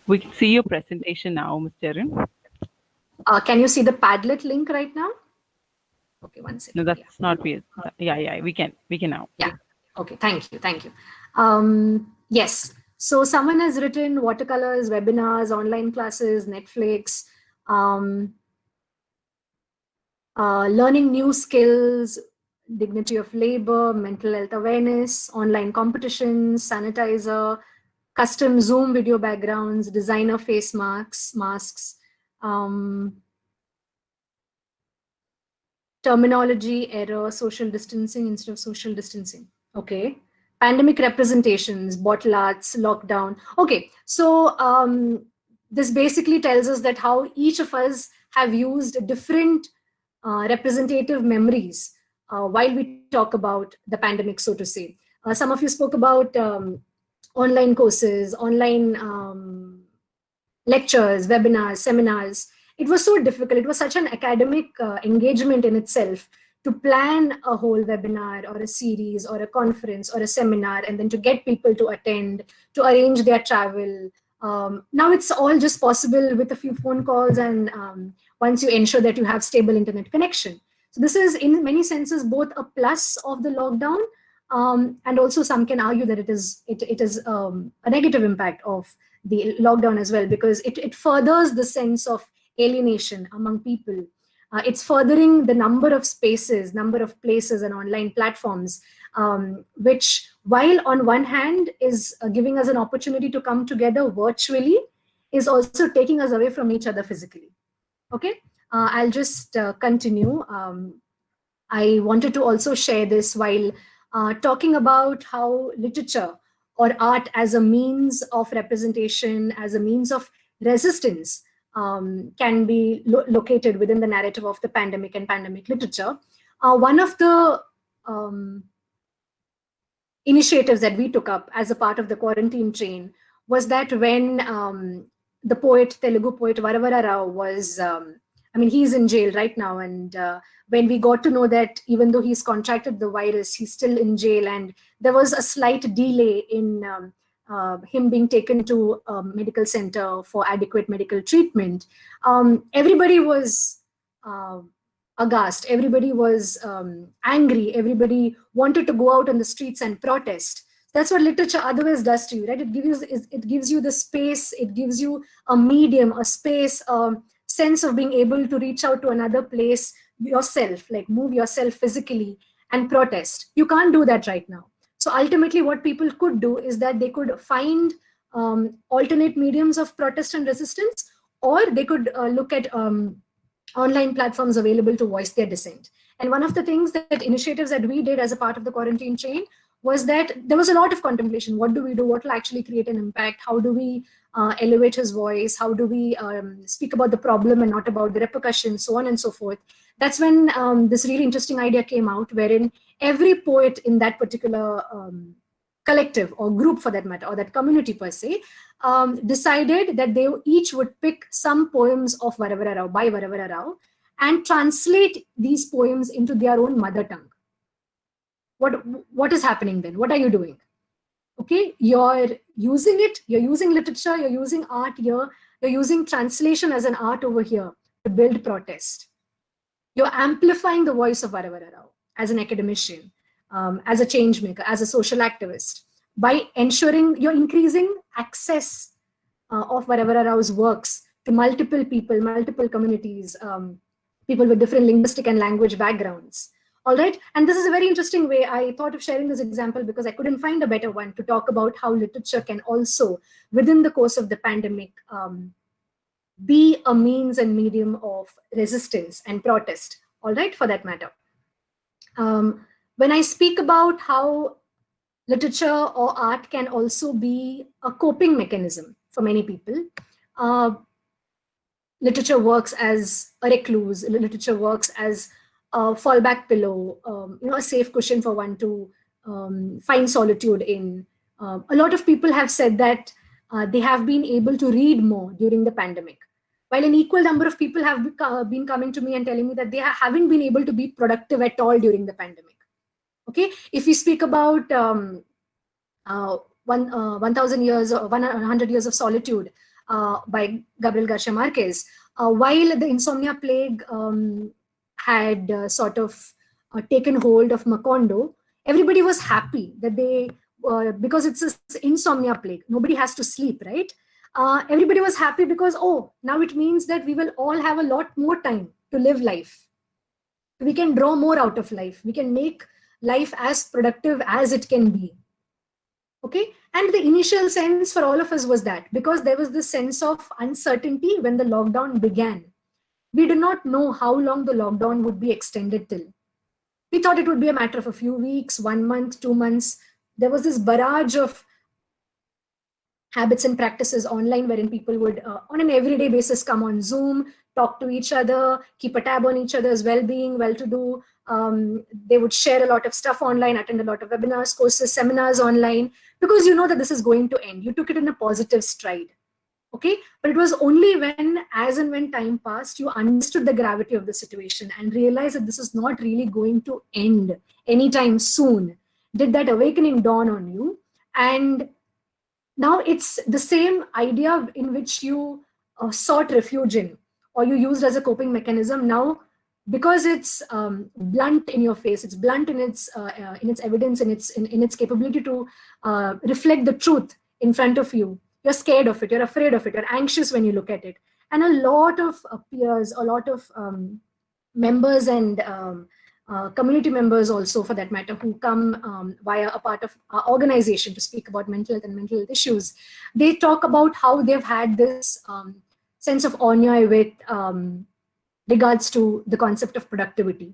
We can see your presentation now, Ms. Jerin. Can you see the Padlet link right now? Okay, 1 second. No, that's not weird. Yeah, we can now. Yeah. Okay, thank you. Yes. So someone has written watercolors, webinars, online classes, Netflix, learning new skills, dignity of labor, mental health awareness, online competitions, sanitizer, custom Zoom video backgrounds, designer face masks, terminology error, social distancing instead of social distancing. Okay. Pandemic representations, bottle arts, lockdown. Okay. So this basically tells us that how each of us have used different representative memories while we talk about the pandemic, so to say. Some of you spoke about online courses, online lectures, webinars, seminars. It was so difficult. It was such an academic engagement in itself to plan a whole webinar or a series or a conference or a seminar, and then to get people to attend, to arrange their travel. Now it's all just possible with a few phone calls, and once you ensure that you have stable internet connection. So this is in many senses both a plus of the lockdown, and also some can argue that it is a negative impact of the lockdown as well, because it furthers the sense of alienation among people. It's furthering the number of spaces, number of places and online platforms, which, while on one hand is giving us an opportunity to come together virtually, is also taking us away from each other physically. Okay, I'll just continue. I wanted to also share this while talking about how literature or art as a means of representation, as a means of resistance, can be located within the narrative of the pandemic and pandemic literature. One of the initiatives that we took up as a part of the quarantine train was that when the poet, Telugu poet Varavara Rao was, he's in jail right now, and when we got to know that even though he's contracted the virus, he's still in jail, and there was a slight delay in him being taken to a medical center for adequate medical treatment, everybody was aghast, everybody was angry, everybody wanted to go out on the streets and protest. That's what literature otherwise does to you, right? It gives you the space, it gives you a medium, a space, a sense of being able to reach out to another place yourself, like move yourself physically and protest. You can't do that right now. So ultimately what people could do is that they could find alternate mediums of protest and resistance, or they could look at online platforms available to voice their dissent. And one of the things that initiatives that we did as a part of the quarantine chain was that there was a lot of contemplation. What do we do? What will actually create an impact? How do we elevate his voice? How do we speak about the problem and not about the repercussions, so on and so forth. That's when this really interesting idea came out, wherein every poet in that particular collective or group, for that matter, or that community per se, decided that they each would pick some poems of Varavara Rao, by Varavara Rao, and translate these poems into their own mother tongue. What is happening then? What are you doing? Okay, you're using it, you're using literature, you're using art here, you're using translation as an art over here to build protest. You're amplifying the voice of Varavara Rao as an academician, as a change maker, as a social activist, by ensuring you're increasing access of Varavara Rao's works to multiple people, multiple communities, people with different linguistic and language backgrounds. All right, and this is a very interesting way. I thought of sharing this example because I couldn't find a better one to talk about how literature can also, within the course of the pandemic, be a means and medium of resistance and protest, all right, for that matter. When I speak about how literature or art can also be a coping mechanism for many people, literature works as a recluse, literature works as a fallback pillow, a safe cushion for one to find solitude in. A lot of people have said that they have been able to read more during the pandemic, while an equal number of people have been coming to me and telling me that they haven't been able to be productive at all during the pandemic. Okay, if we speak about 1,000 years or 100 years of solitude by Gabriel Garcia Marquez, while the insomnia plague had sort of taken hold of Macondo, everybody was happy that they, because it's an insomnia plague, nobody has to sleep, right? Everybody was happy because, oh, now it means that we will all have a lot more time to live life. We can draw more out of life. We can make life as productive as it can be. Okay, and the initial sense for all of us was that because there was this sense of uncertainty when the lockdown began. We did not know how long the lockdown would be extended till. We thought it would be a matter of a few weeks, 1 month, 2 months. There was this barrage of habits and practices online wherein people would, on an everyday basis, come on Zoom, talk to each other, keep a tab on each other's well-being, well-to-do. They would share a lot of stuff online, attend a lot of webinars, courses, seminars online, because you know that this is going to end. You took it in a positive stride. Okay, but it was only when, as and when time passed, you understood the gravity of the situation and realized that this is not really going to end anytime soon. Did that awakening dawn on you? And now it's the same idea in which you sought refuge in, or you used as a coping mechanism. Now, because it's blunt in your face, it's blunt in its evidence, in its capability to reflect the truth in front of you. You're scared of it, you're afraid of it, you're anxious when you look at it. And a lot of peers, a lot of members and community members also, for that matter, who come via a part of our organization to speak about mental health and mental health issues, they talk about how they've had this sense of ennui with regards to the concept of productivity.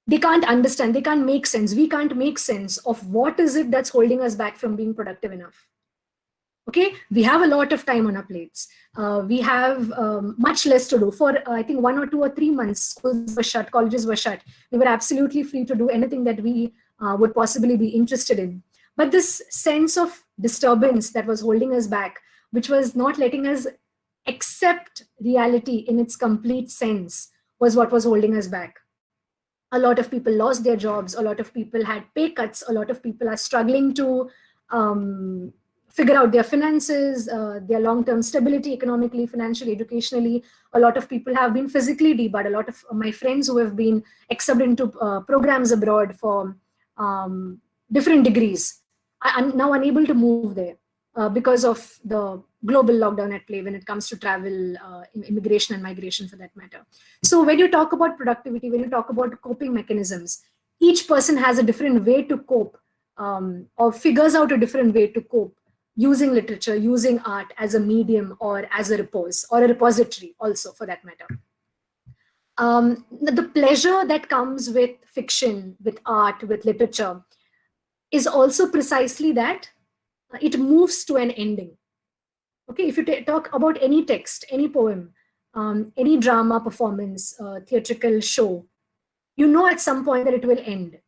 They can't understand, they can't make sense. We can't make sense of what is it that's holding us back from being productive enough. Okay, we have a lot of time on our plates. We have much less to do. For I think 1 or 2 or 3 months, schools were shut, colleges were shut. We were absolutely free to do anything that we would possibly be interested in. But this sense of disturbance that was holding us back, which was not letting us accept reality in its complete sense, was what was holding us back. A lot of people lost their jobs. A lot of people had pay cuts. A lot of people are struggling to figure out their finances, their long-term stability economically, financially, educationally. A lot of people have been physically debarred. A lot of my friends who have been accepted into programs abroad for different degrees I'm now unable to move there because of the global lockdown at play when it comes to travel, immigration and migration for that matter. So when you talk about productivity, when you talk about coping mechanisms, each person has a different way to cope, or figures out a different way to cope using literature, using art as a medium or as a repose or a repository also for that matter. The pleasure that comes with fiction, with art, with literature is also precisely that it moves to an ending. Okay, if you talk about any text, any poem, any drama performance, theatrical show, you know at some point that it will end.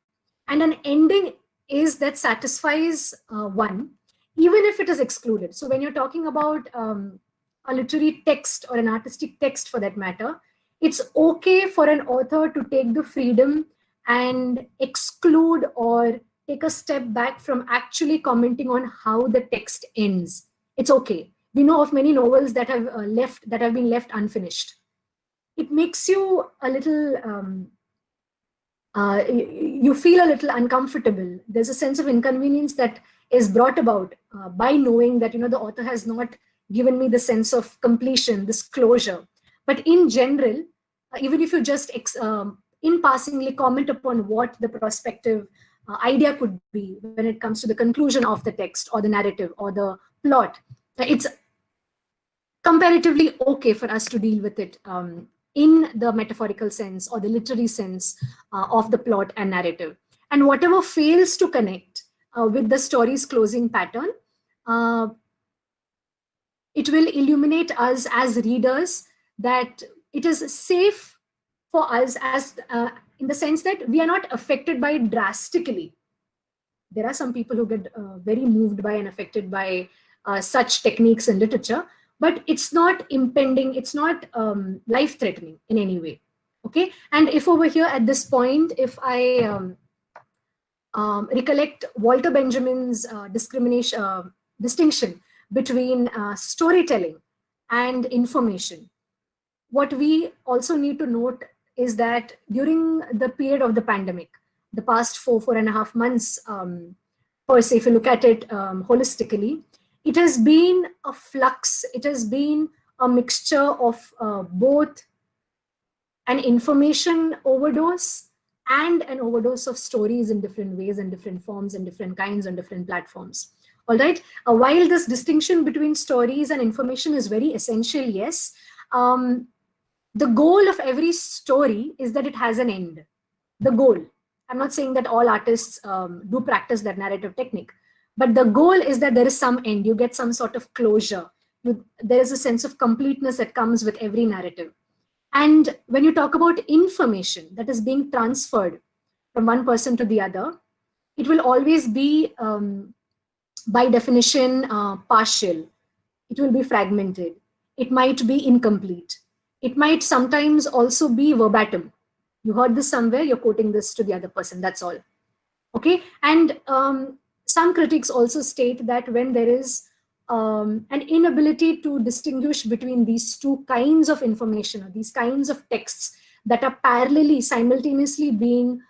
And an ending is that satisfies one, even if it is excluded. So when you're talking about a literary text or an artistic text for that matter, it's okay for an author to take the freedom and exclude or take a step back from actually commenting on how the text ends. It's okay. We know of many novels that have been left unfinished. It makes you a little you feel a little uncomfortable. There's a sense of inconvenience that is brought about by knowing that the author has not given me the sense of completion, this closure. But in general, even if you just in passingly comment upon what the prospective idea could be when it comes to the conclusion of the text or the narrative or the plot, it's comparatively okay for us to deal with it in the metaphorical sense or the literary sense of the plot and narrative. And whatever fails to connect with the story's closing pattern, it will illuminate us as readers that it is safe for us as in the sense that we are not affected by it drastically. There are some people who get very moved by and affected by such techniques in literature, but it's not impending, it's not life-threatening in any way. Okay, and if over here at this point, if I recollect Walter Benjamin's distinction between storytelling and information, what we also need to note is that during the period of the pandemic, the past 4.5 months, per se, if you look at it holistically, it has been a flux. It has been a mixture of both an information overdose and an overdose of stories in different ways and different forms and different kinds on different platforms. All right. While this distinction between stories and information is very essential, yes, the goal of every story is that it has an end. The goal. I'm not saying that all artists do practice that narrative technique, but the goal is that there is some end. You get some sort of closure. There is a sense of completeness that comes with every narrative. And when you talk about information that is being transferred from one person to the other, it will always be, by definition, partial. It will be fragmented. It might be incomplete. It might sometimes also be verbatim. You heard this somewhere, you're quoting this to the other person, that's all. Okay, and some critics also state that when there is an inability to distinguish between these two kinds of information or these kinds of texts that are parallelly, simultaneously being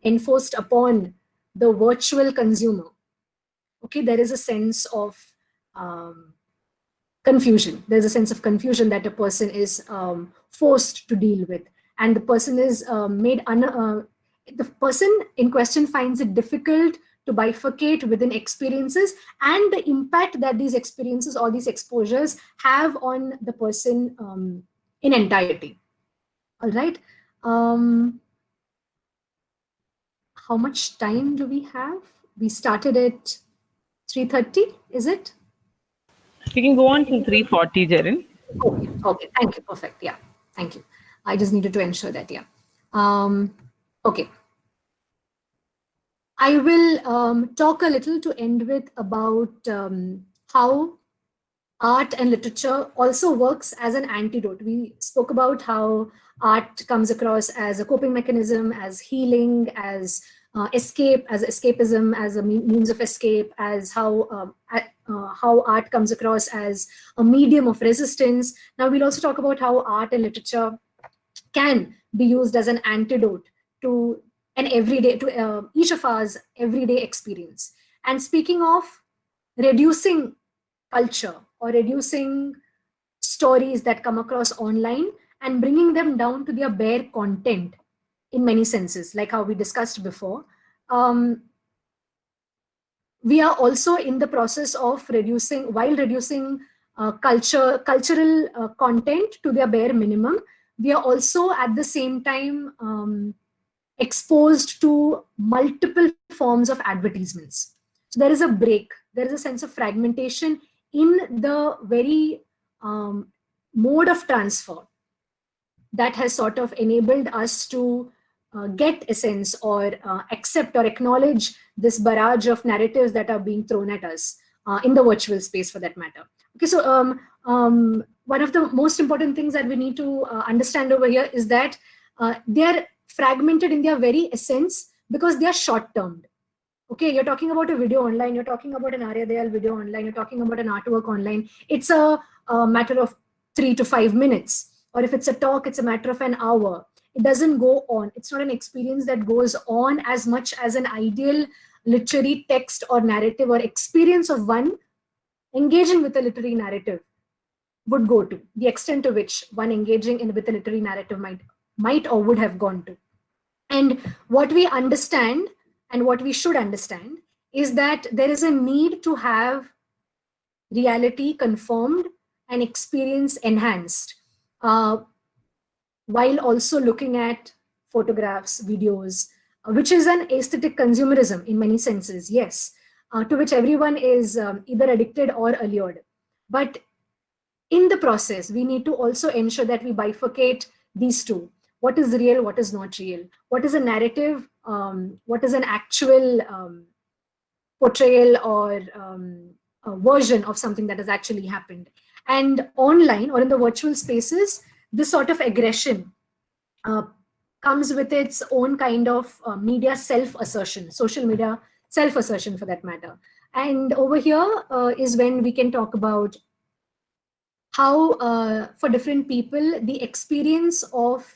enforced upon the virtual consumer, okay, there is a sense of confusion. There's a sense of confusion that a person is forced to deal with, and the person is the person in question finds it difficult to bifurcate within experiences and the impact that these experiences or these exposures have on the person in entirety. All right. How much time do we have? We started at 3:30, is it? We can go on till 3:40, Jerin. Okay, thank you, perfect, yeah, thank you. I just needed to ensure that, yeah. Okay. I will talk a little to end with about how art and literature also works as an antidote. We spoke about how art comes across as a coping mechanism, as healing, as escape, as escapism, as a means of escape, as how art comes across as a medium of resistance. Now we'll also talk about how art and literature can be used as an antidote to an everyday, to each of us everyday experience. And speaking of reducing culture or reducing stories that come across online and bringing them down to their bare content in many senses, like how we discussed before, we are also in the process of reducing cultural content to their bare minimum. We are also at the same time exposed to multiple forms of advertisements. So there is a break, there is a sense of fragmentation in the very mode of transfer that has sort of enabled us to get a sense or accept or acknowledge this barrage of narratives that are being thrown at us in the virtual space, for that matter. Okay, so one of the most important things that we need to understand over here is that they are fragmented in their very essence because they are short-termed. Okay, you're talking about a video online, you're talking about an Aryadayal video online, you're talking about an artwork online. It's a matter of 3 to 5 minutes. Or if it's a talk, it's a matter of an hour. It doesn't go on. It's not an experience that goes on as much as an ideal literary text or narrative or experience of one engaging with a literary narrative would go to, the extent to which one engaging with a literary narrative might or would have gone to. And what we understand and what we should understand is that there is a need to have reality confirmed and experience enhanced, while also looking at photographs, videos, which is an aesthetic consumerism in many senses, yes, to which everyone is either addicted or allured. But in the process, we need to also ensure that we bifurcate these two. What is real, what is not real? What is a narrative? What is an actual portrayal or a version of something that has actually happened? And online or in the virtual spaces, this sort of aggression comes with its own kind of media self-assertion, social media self-assertion for that matter. And over here is when we can talk about how for different people, the experience of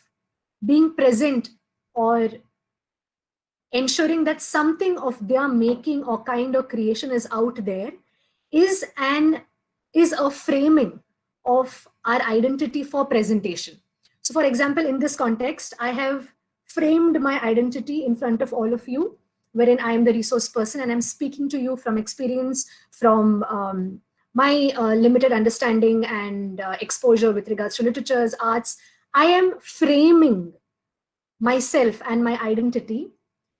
being present or ensuring that something of their making or kind of creation is out there is a framing of our identity for presentation. So for example, in this context, I have framed my identity in front of all of you, wherein I am the resource person and I'm speaking to you from experience, from my limited understanding and exposure with regards to literatures, arts. I am framing myself and my identity,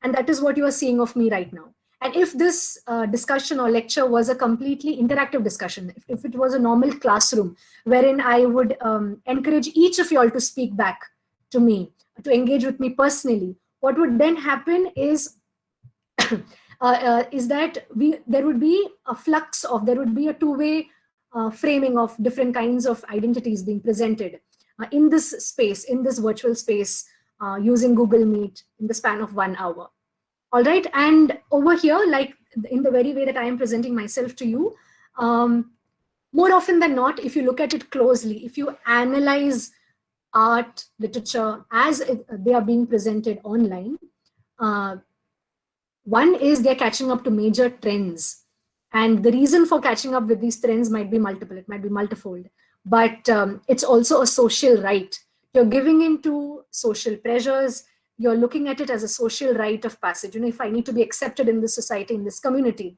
and that is what you are seeing of me right now. And if this discussion or lecture was a completely interactive discussion, if it was a normal classroom wherein I would encourage each of you all to speak back to me, to engage with me personally, what would then happen is that there would be a flux of, there would be a two-way framing of different kinds of identities being presented in this space, in this virtual space, using Google Meet in the span of 1 hour. All right, and over here, like in the very way that I am presenting myself to you, more often than not, if you look at it closely, if you analyze art, literature as they are being presented online, one is they're catching up to major trends. And the reason for catching up with these trends might be multiple, it might be multifold, but it's also a social right. You're giving into social pressures. You're looking at it as a social rite of passage. You know, if I need to be accepted in this society, in this community,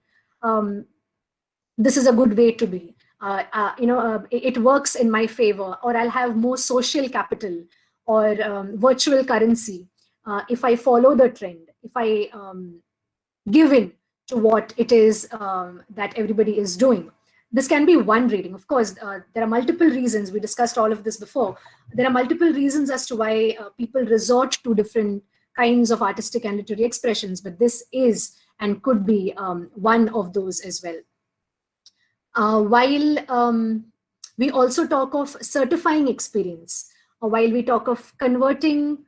this is a good way to be. It works in my favor, or I'll have more social capital or virtual currency if I follow the trend, if I give in to what it is that everybody is doing. This can be one reading. Of course, there are multiple reasons. We discussed all of this before. There are multiple reasons as to why people resort to different kinds of artistic and literary expressions, but this is and could be one of those as well. While we also talk of certifying experience, or while we talk of converting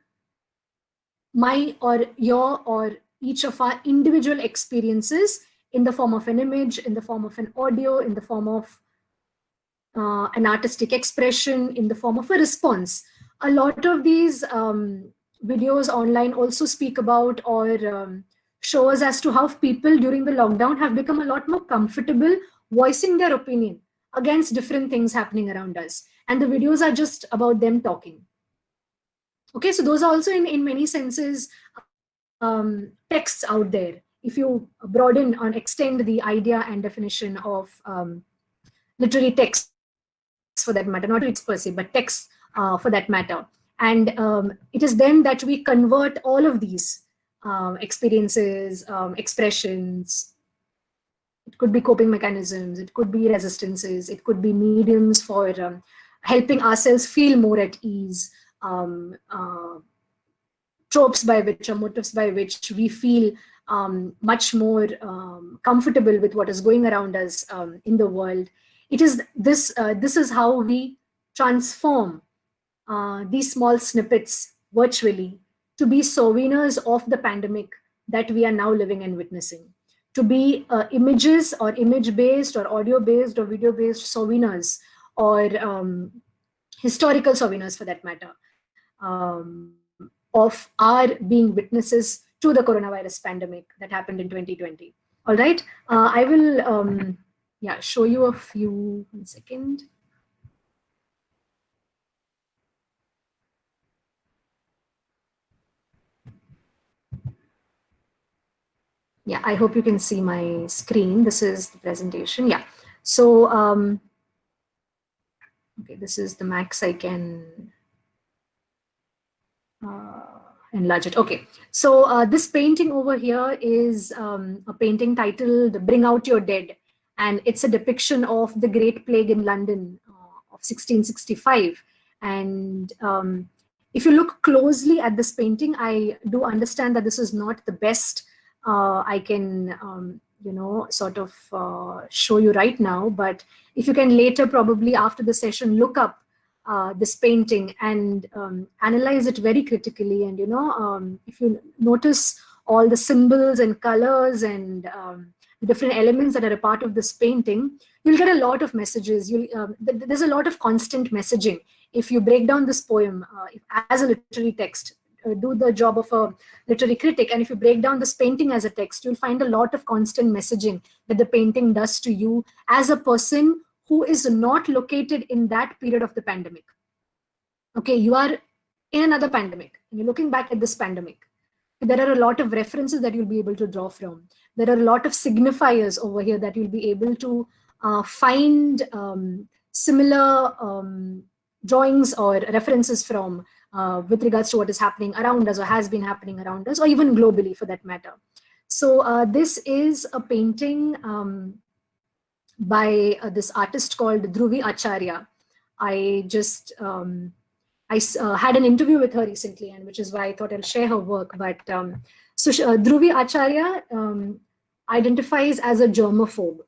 my or your or each of our individual experiences in the form of an image, in the form of an audio, in the form of an artistic expression, in the form of a response. A lot of these videos online also speak about or shows as to how people during the lockdown have become a lot more comfortable voicing their opinion against different things happening around us. And the videos are just about them talking. Okay, so those are also in many senses texts out there. If you broaden or extend the idea and definition of literary texts for that matter, not texts per se, but texts for that matter. And it is then that we convert all of these experiences, expressions. It could be coping mechanisms, it could be resistances, it could be mediums for helping ourselves feel more at ease, tropes by which or motives by which we feel much more comfortable with what is going around us in the world. It is this is how we transform these small snippets virtually to be souvenirs of the pandemic that we are now living and witnessing, to be images or image-based or audio-based or video-based souvenirs, or historical souvenirs for that matter, of our being witnesses to the coronavirus pandemic that happened in 2020. All right, I will show you a few, 1 second. Yeah, I hope you can see my screen. This is the presentation. Yeah, so okay, this is the max I can enlarge it. Okay, so this painting over here is a painting titled "Bring Out Your Dead," and it's a depiction of the Great Plague in London of 1665. And if you look closely at this painting, I do understand that this is not the best I can sort of show you right now, but if you can later, probably after the session, look up this painting and analyze it very critically, and if you notice all the symbols and colors and the different elements that are a part of this painting, you'll get a lot of messages. There's a lot of constant messaging. If you break down this poem as a literary text, do the job of a literary critic, and if you break down this painting as a text, you'll find a lot of constant messaging that the painting does to you as a person who is not located in that period of the pandemic. Okay, you are in another pandemic, and you're looking back at this pandemic. There are a lot of references that you'll be able to draw from. There are a lot of signifiers over here that you'll be able to find similar drawings or references from with regards to what is happening around us or has been happening around us, or even globally for that matter. So this is a painting by this artist called Dhruvi Acharya. I just had an interview with her recently, and which is why I thought I'll share her work. But so Dhruvi Acharya identifies as a germaphobe.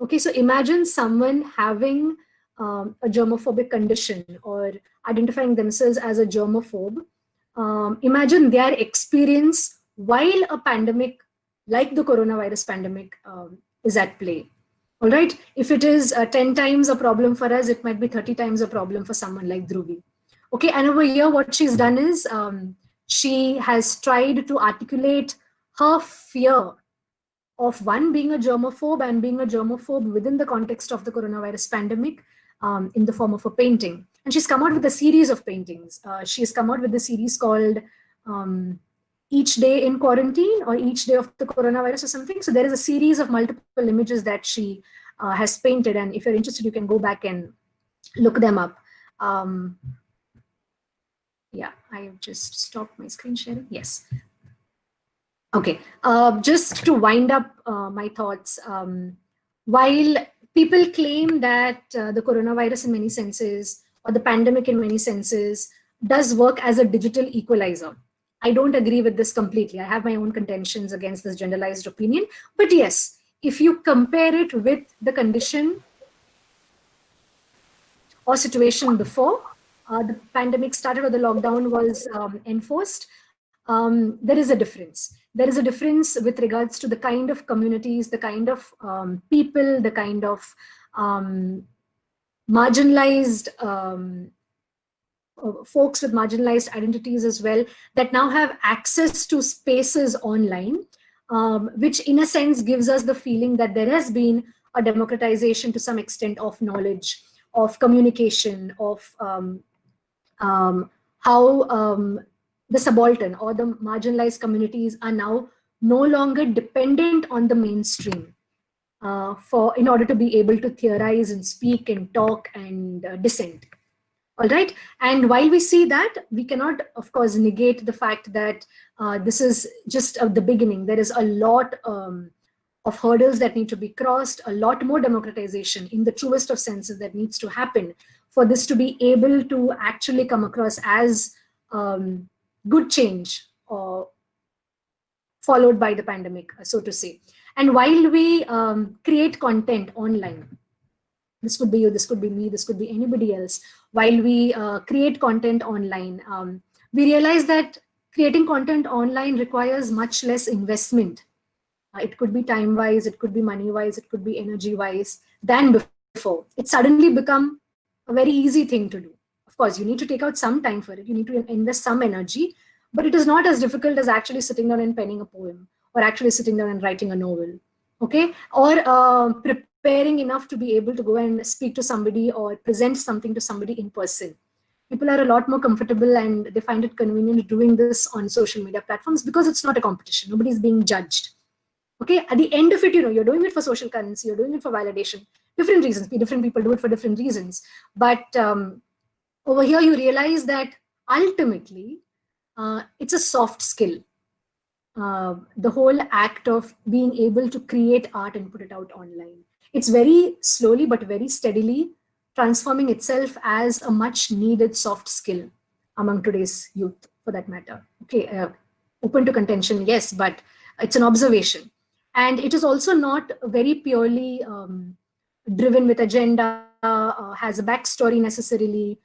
Okay, so imagine someone having a germophobic condition or identifying themselves as a germaphobe. Imagine their experience while a pandemic like the coronavirus pandemic is at play. All right, if it is 10 times a problem for us, it might be 30 times a problem for someone like Dhruvi. Okay, and over here, what she's done is she has tried to articulate her fear of being a germaphobe and being a germaphobe within the context of the coronavirus pandemic in the form of a painting. And she's come out with a series of paintings. She's come out with a series called Each Day in Quarantine or Each Day of the Coronavirus or something. So there is a series of multiple images that she has painted. And if you're interested, you can go back and look them up. Yeah, I've just stopped my screen sharing. Yes. Okay, just to wind up my thoughts, while people claim that the coronavirus in many senses, or the pandemic in many senses, does work as a digital equalizer, I don't agree with this completely. I have my own contentions against this generalized opinion. But yes, if you compare it with the condition or situation before the pandemic started or the lockdown was enforced, there is a difference. There is a difference with regards to the kind of communities, the kind of people, the kind of marginalized folks with marginalized identities as well, that now have access to spaces online, which in a sense gives us the feeling that there has been a democratization to some extent of knowledge, of communication, of how the subaltern or the marginalized communities are now no longer dependent on the mainstream in order to be able to theorize and speak and talk and dissent. All right. And while we see that, we cannot, of course, negate the fact that this is just the beginning. There is a lot of hurdles that need to be crossed, a lot more democratization in the truest of senses that needs to happen for this to be able to actually come across as good change, followed by the pandemic, so to say. And while we create content online, this could be you, this could be me, this could be anybody else. While we create content online, we realize that creating content online requires much less investment. It could be time-wise, it could be money-wise, it could be energy-wise than before. It's suddenly become a very easy thing to do. Of course, you need to take out some time for it. You need to invest some energy, but it is not as difficult as actually sitting down and penning a poem, or actually sitting down and writing a novel, okay? Or preparing enough to be able to go and speak to somebody or present something to somebody in person. People are a lot more comfortable and they find it convenient doing this on social media platforms because it's not a competition. Nobody's being judged. Okay, at the end of it, you're doing it for social currency, you're doing it for validation. Different reasons, different people do it for different reasons. But over here, you realize that ultimately, it's a soft skill. The whole act of being able to create art and put it out online. It's very slowly but very steadily transforming itself as a much needed soft skill among today's youth, for that matter. Okay, open to contention, yes, but it's an observation. And it is also not very purely driven with agenda, has a backstory necessarily.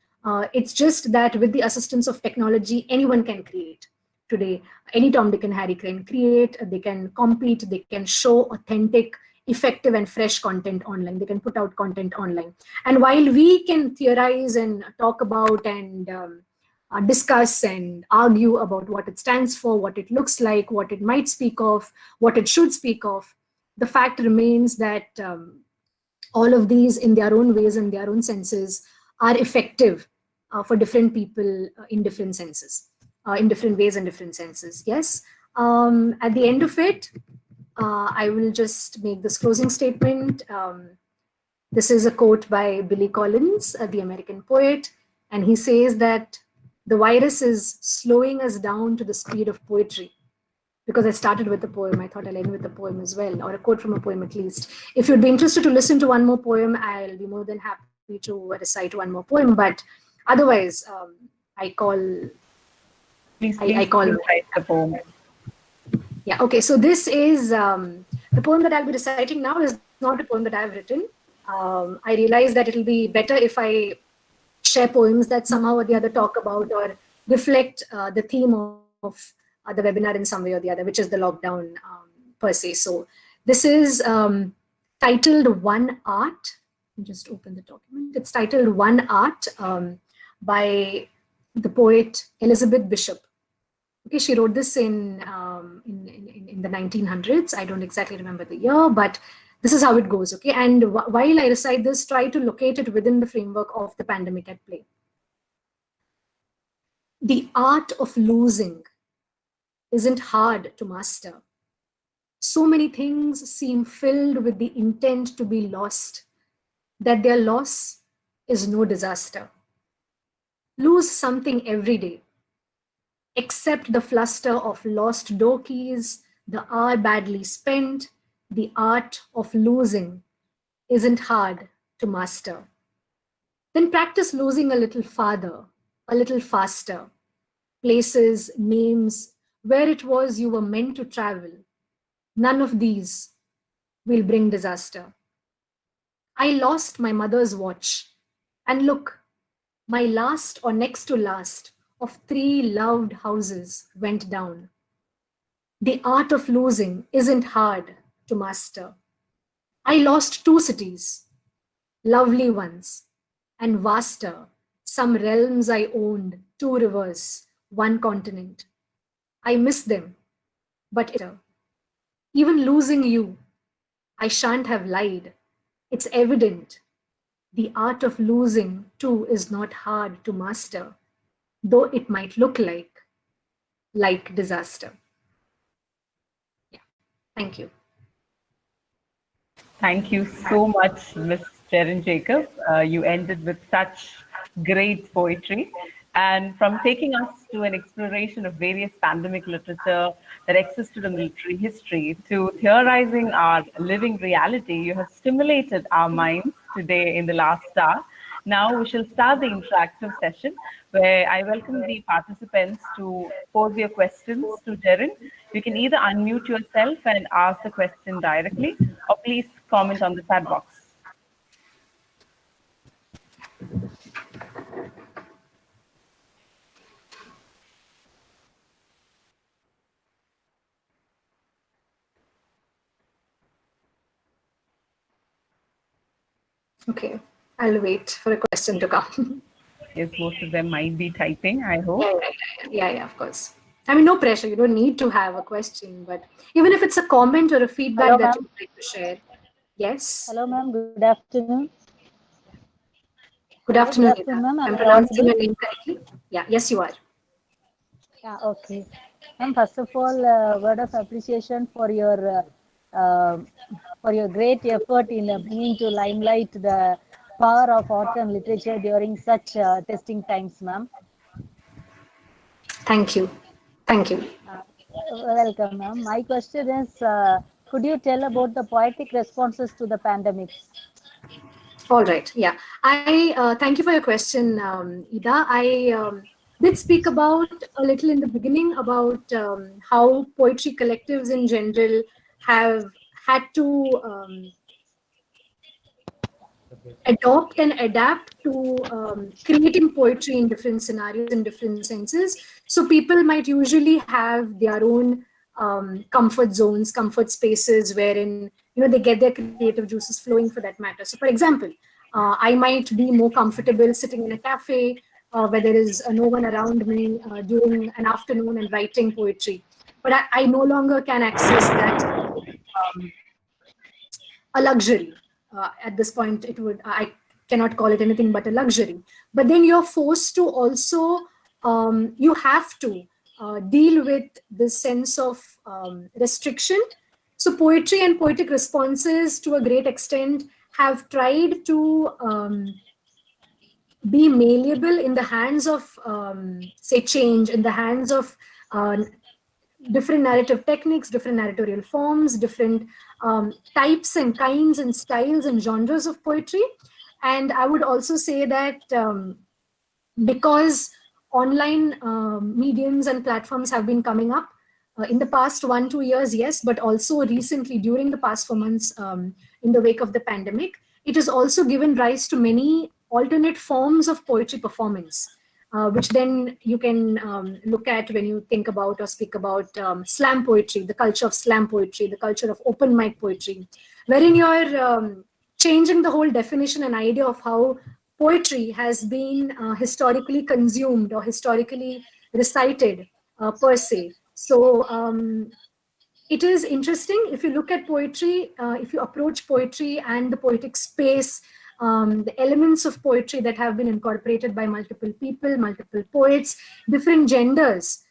It's just that with the assistance of technology, anyone can create. Today, any Tom, Dick, and Harry can create, they can compete, they can show authentic, effective, and fresh content online. They can put out content online. And while we can theorize and talk about and discuss and argue about what it stands for, what it looks like, what it might speak of, what it should speak of, the fact remains that all of these in their own ways and their own senses are effective for different people in different senses. In different ways and different senses. Yes. At the end of it, I will just make this closing statement. This is a quote by Billy Collins, the American poet, and he says that the virus is slowing us down to the speed of poetry. Because I started with a poem, I thought I'll end with a poem as well, or a quote from a poem at least. If you'd be interested to listen to one more poem, I'll be more than happy to recite one more poem. But otherwise, I call. Please I call recite the poem. Yeah, okay. So this is the poem that I'll be reciting now is not a poem that I've written. I realize that it'll be better if I share poems that somehow or the other talk about or reflect the theme of the webinar in some way or the other, which is the lockdown per se. So this is titled One Art. Let me just open the document. It's titled One Art by the poet Elizabeth Bishop. Okay, she wrote this in the 1900s. I don't exactly remember the year, but this is how it goes. Okay, and while I recite this, try to locate it within the framework of the pandemic at play. The art of losing isn't hard to master. So many things seem filled with the intent to be lost, that their loss is no disaster. Lose something every day. Except the fluster of lost door keys, the hour badly spent, the art of losing isn't hard to master. Then practice losing a little farther, a little faster. Places, names, where it was you were meant to travel. None of these will bring disaster. I lost my mother's watch, and look, my last or next to last of 3 loved houses went down. The art of losing isn't hard to master. I lost 2 cities, lovely ones, and vaster, some realms I owned, 2 rivers, 1 continent. I miss them, but even losing you, I shan't have lied. It's evident. The art of losing too is not hard to master, though it might look like disaster. Yeah, thank you. Thank you so much, Ms. Jerin Jacob. You ended with such great poetry. And from taking us to an exploration of various pandemic literature that existed in literary history to theorizing our living reality, you have stimulated our minds today in the last hour. Now we shall start the interactive session where I welcome the participants to pose your questions to Jerin. You can either unmute yourself and ask the question directly, or please comment on the chat box. Okay, I'll wait for a question to come. Yes, most of them might be typing, I hope. Yeah, of course. I mean, no pressure. You don't need to have a question, but even if it's a comment or a feedback that you'd like to share. Yes. Hello, ma'am. Good afternoon. Good afternoon. Good afternoon, ma'am. I'm pronouncing your name correctly. Yeah, yes, you are. Yeah, okay. Ma'am, first of all, word of appreciation for your great effort in bringing to limelight the power of art and literature during such testing times, ma'am. Thank you. Thank you. Welcome, ma'am. My question is, could you tell about the poetic responses to the pandemics? All right. Yeah. I thank you for your question, Ida. I did speak about a little in the beginning about how poetry collectives in general have had to adopt and adapt to creating poetry in different scenarios, in different senses. So people might usually have their own comfort zones, comfort spaces wherein they get their creative juices flowing, for that matter. So for example, I might be more comfortable sitting in a cafe where there is no one around me during an afternoon and writing poetry. But I no longer can access that a luxury. At this point, I cannot call it anything but a luxury. But then you're forced to also, you have to deal with this sense of restriction. So poetry and poetic responses, to a great extent, have tried to be malleable in the hands of, say, change, in the hands of different narrative techniques, different narratorial forms, different types and kinds and styles and genres of poetry. And I would also say that because online mediums and platforms have been coming up in the past 1-2 years, yes, but also recently during the past 4 months in the wake of the pandemic, it has also given rise to many alternate forms of poetry performance. Which then you can look at when you think about or speak about slam poetry, the culture of slam poetry, the culture of open mic poetry, wherein you're changing the whole definition and idea of how poetry has been historically consumed or historically recited per se. So it is interesting if you look at poetry, if you approach poetry and the poetic space, the elements of poetry that have been incorporated by multiple people, multiple poets, different genders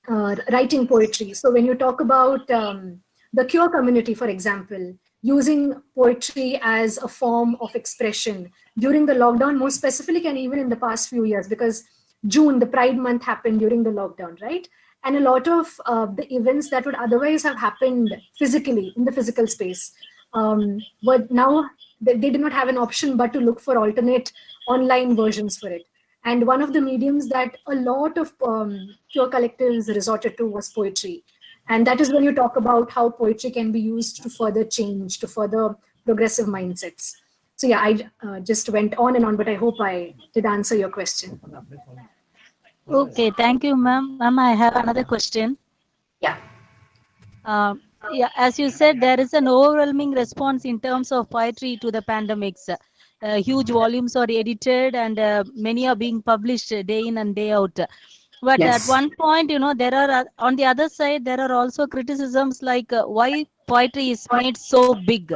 writing poetry. So when you talk about the queer community, for example, using poetry as a form of expression during the lockdown, more specifically, and even in the past few years, because June, the Pride Month, happened during the lockdown, right? And a lot of the events that would otherwise have happened physically in the physical space, but now they did not have an option but to look for alternate online versions for it. And one of the mediums that a lot of queer collectives resorted to was poetry. And that is when you talk about how poetry can be used to further change, to further progressive mindsets. So yeah, I just went on and on, but I hope I did answer your question. Okay, thank you, ma'am. Ma'am, I have another question. Yeah. Yeah, as you said, there is an overwhelming response in terms of poetry to the pandemics. huge volumes are edited, and many are being published day in and day out. But at Yes. one point, there are, on the other side, there are also criticisms like why poetry is made so big.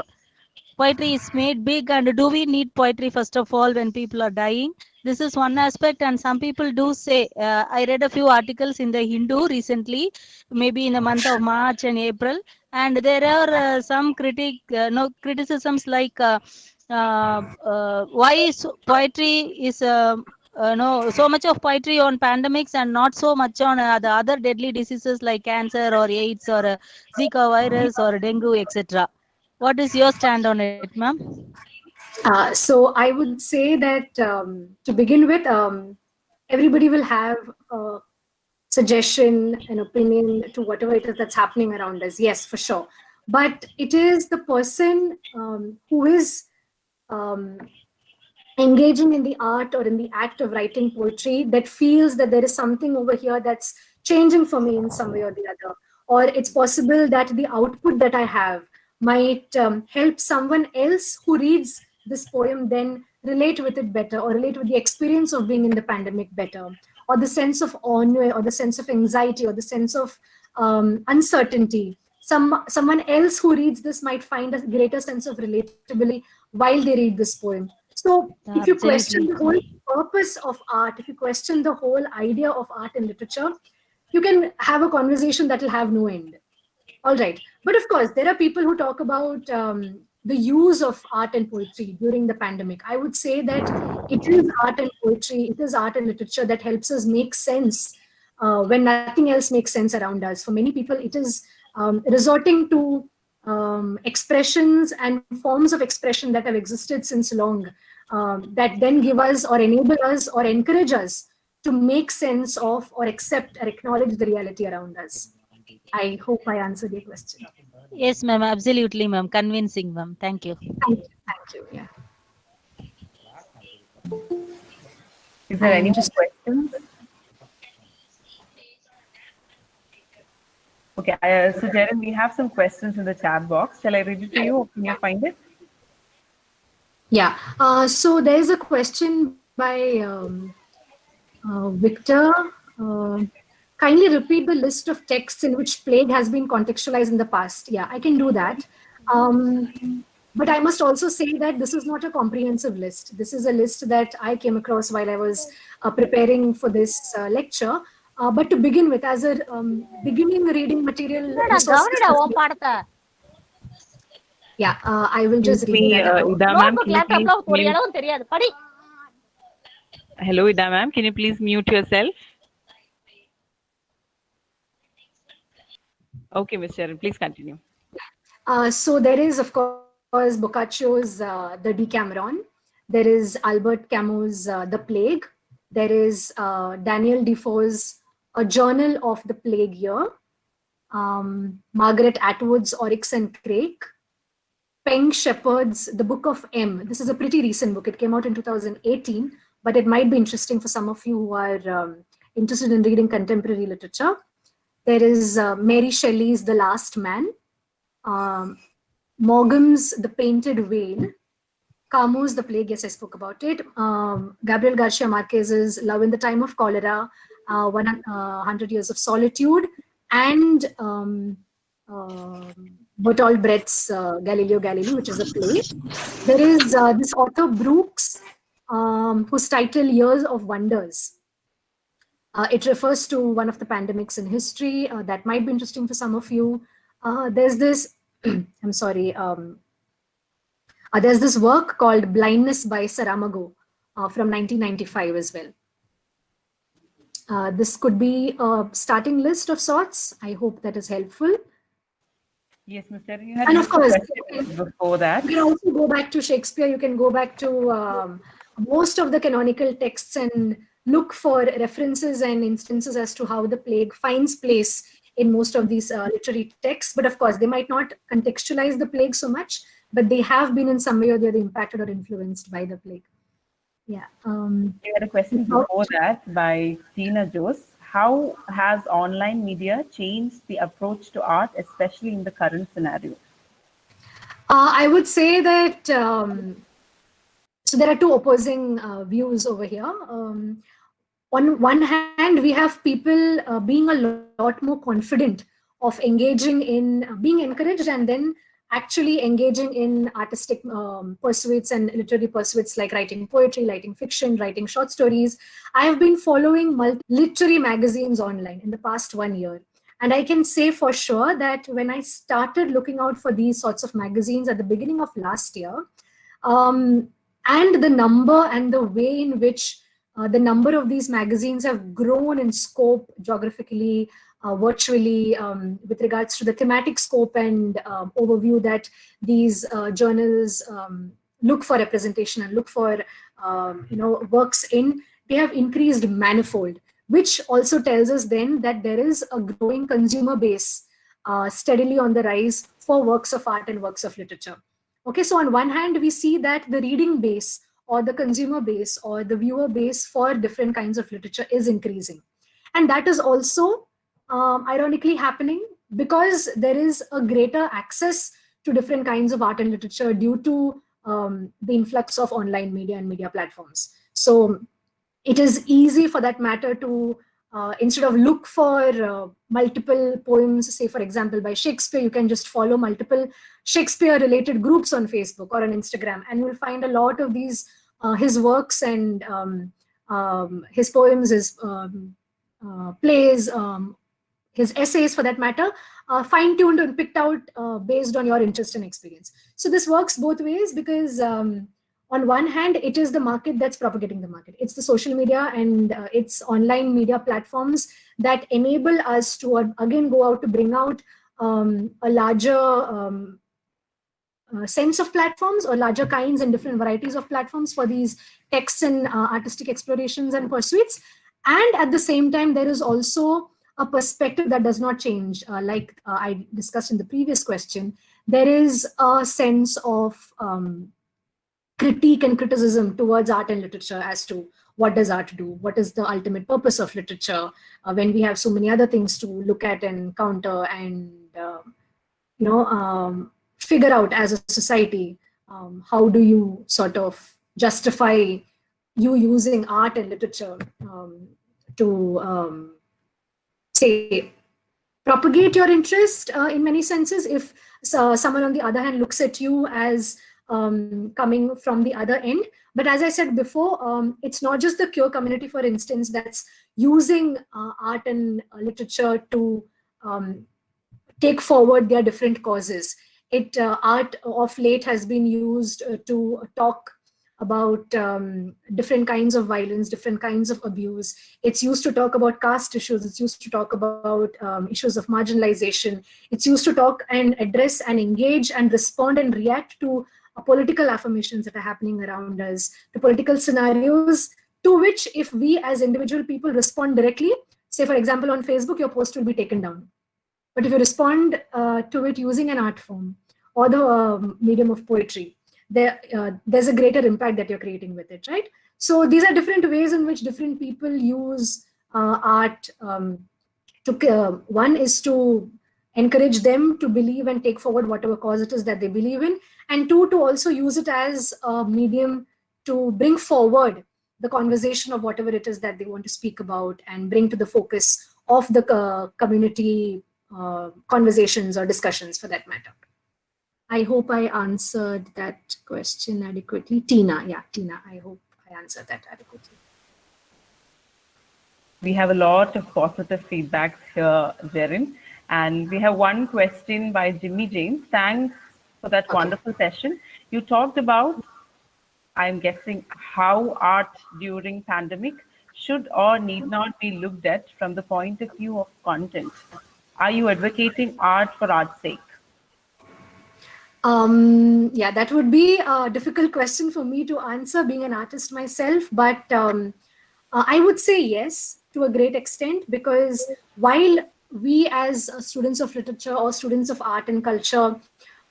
Poetry is made big, and do we need poetry first of all when people are dying? This is one aspect, and some people do say, I read a few articles in the Hindu recently, maybe in the month of March and April, and there are some criticisms like why poetry is no so much of poetry on pandemics and not so much on the other deadly diseases like cancer or AIDS or Zika virus or dengue, etc. What is your stand on it, ma'am? So I would say that to begin with, everybody will have a suggestion, an opinion to whatever it is that's happening around us. Yes, for sure. But it is the person who is um, engaging in the art or in the act of writing poetry that feels that there is something over here that's changing for me in some way or the other. Or it's possible that the output that I have might help someone else who reads this poem then relate with it better, or relate with the experience of being in the pandemic better, or the sense of ennui, or the sense of anxiety, or the sense of uncertainty. Someone else who reads this might find a greater sense of relatability while they read this poem. So if you question the whole purpose of art, if you question the whole idea of art and literature, you can have a conversation that will have no end. All right. But of course, there are people who talk about the use of art and poetry during the pandemic. I would say that it is art and poetry, it is art and literature that helps us make sense when nothing else makes sense around us. For many people, it is resorting to expressions and forms of expression that have existed since long, that then give us or enable us or encourage us to make sense of or accept or acknowledge the reality around us. I hope I answered your question. Yes, ma'am. Absolutely, ma'am. Convincing, ma'am. Thank you. Thank you. Thank you. Yeah. Is there any more questions? Okay, so Jerin, we have some questions in the chat box. Shall I read it to you, or can you find it? Yeah. So there's a question by Victor. Kindly repeat the list of texts in which plague has been contextualized in the past. Yeah, I can do that. But I must also say that this is not a comprehensive list. This is a list that I came across while I was preparing for this lecture. But to begin with, as a beginning reading material resource, yeah, I will just read that out. Ida ma'am, hello, Ida ma'am, can you please mute yourself? Okay, Ms. Jerin, please continue. So there is, of course, Boccaccio's The Decameron. There is Albert Camus' The Plague. There is Daniel Defoe's A Journal of the Plague Year. Margaret Atwood's Oryx and Crake. Peng Shepherd's The Book of M. This is a pretty recent book. It came out in 2018, but it might be interesting for some of you who are interested in reading contemporary literature. There is Mary Shelley's The Last Man. Maugham's The Painted Veil. Camus' The Plague, yes, I spoke about it. Gabriel Garcia Marquez's Love in the Time of Cholera, 100 Years of Solitude, and Bertolt Brecht's Galileo Galilei, which is a play. There is this author Brooks, whose title Years of Wonders. It refers to one of the pandemics in history. That might be interesting for some of you. There's this, I'm sorry, there's this work called Blindness by Saramago from 1995 as well. This could be a starting list of sorts. I hope that is helpful. Yes, Mr. You had, and of course, before that, you can also go back to Shakespeare. You can go back to most of the canonical texts and look for references and instances as to how the plague finds place in most of these literary texts. But of course, they might not contextualize the plague so much, but they have been in some way or the other impacted or influenced by the plague. Yeah. You had a question before that by Tina Jose. How has online media changed the approach to art, especially in the current scenario? I would say that So there are two opposing views over here. On one hand, we have people being a lot more confident of engaging in being encouraged and then actually engaging in artistic pursuits and literary pursuits like writing poetry, writing fiction, writing short stories. I have been following literary magazines online in the past 1 year. And I can say for sure that when I started looking out for these sorts of magazines at the beginning of last year, and the number and the way in which the number of these magazines have grown in scope geographically, virtually, with regards to the thematic scope and overview that these journals look for representation and look for works in, they have increased manifold, which also tells us then that there is a growing consumer base steadily on the rise for works of art and works of literature. Okay, so on one hand, we see that the reading base or the consumer base or the viewer base for different kinds of literature is increasing. And that is also ironically happening because there is a greater access to different kinds of art and literature due to the influx of online media and media platforms. So it is easy for that matter to, instead of look for multiple poems, say for example by Shakespeare, you can just follow multiple Shakespeare related groups on Facebook or on Instagram, and you will find a lot of these his works and his poems, his plays, his essays for that matter, fine-tuned and picked out based on your interest and experience. So this works both ways because on one hand, it is the market that's propagating the market. It's the social media and it's online media platforms that enable us to again go out to bring out a larger sense of platforms or larger kinds and different varieties of platforms for these texts and artistic explorations and pursuits. And at the same time, there is also a perspective that does not change. Like I discussed in the previous question, there is a sense of critique and criticism towards art and literature as to what does art do? What is the ultimate purpose of literature when we have so many other things to look at and counter and, figure out as a society? How do you sort of justify you using art and literature to say, propagate your interest in many senses if someone on the other hand looks at you as coming from the other end. But as I said before, it's not just the queer community, for instance, that's using art and literature to take forward their different causes. Art of late has been used to talk about different kinds of violence, different kinds of abuse. It's used to talk about caste issues. It's used to talk about issues of marginalization. It's used to talk and address and engage and respond and react to political affirmations that are happening around us, to political scenarios to which if we as individual people respond directly, say for example on Facebook, your post will be taken down. But if you respond to it using an art form or the medium of poetry, there's a greater impact that you're creating with it, right? So these are different ways in which different people use art. One is to encourage them to believe and take forward whatever cause it is that they believe in, and two, to also use it as a medium to bring forward the conversation of whatever it is that they want to speak about and bring to the focus of the community conversations or discussions for that matter. I hope I answered that question adequately. Tina, I hope I answered that adequately. We have a lot of positive feedbacks here, Jerin. And we have one question by Jimmy James. Thanks for that wonderful session. You talked about, I'm guessing, how art during pandemic should or need not be looked at from the point of view of content. Are you advocating art for art's sake? Yeah, that would be a difficult question for me to answer, being an artist myself, but I would say yes, to a great extent, because while we as students of literature or students of art and culture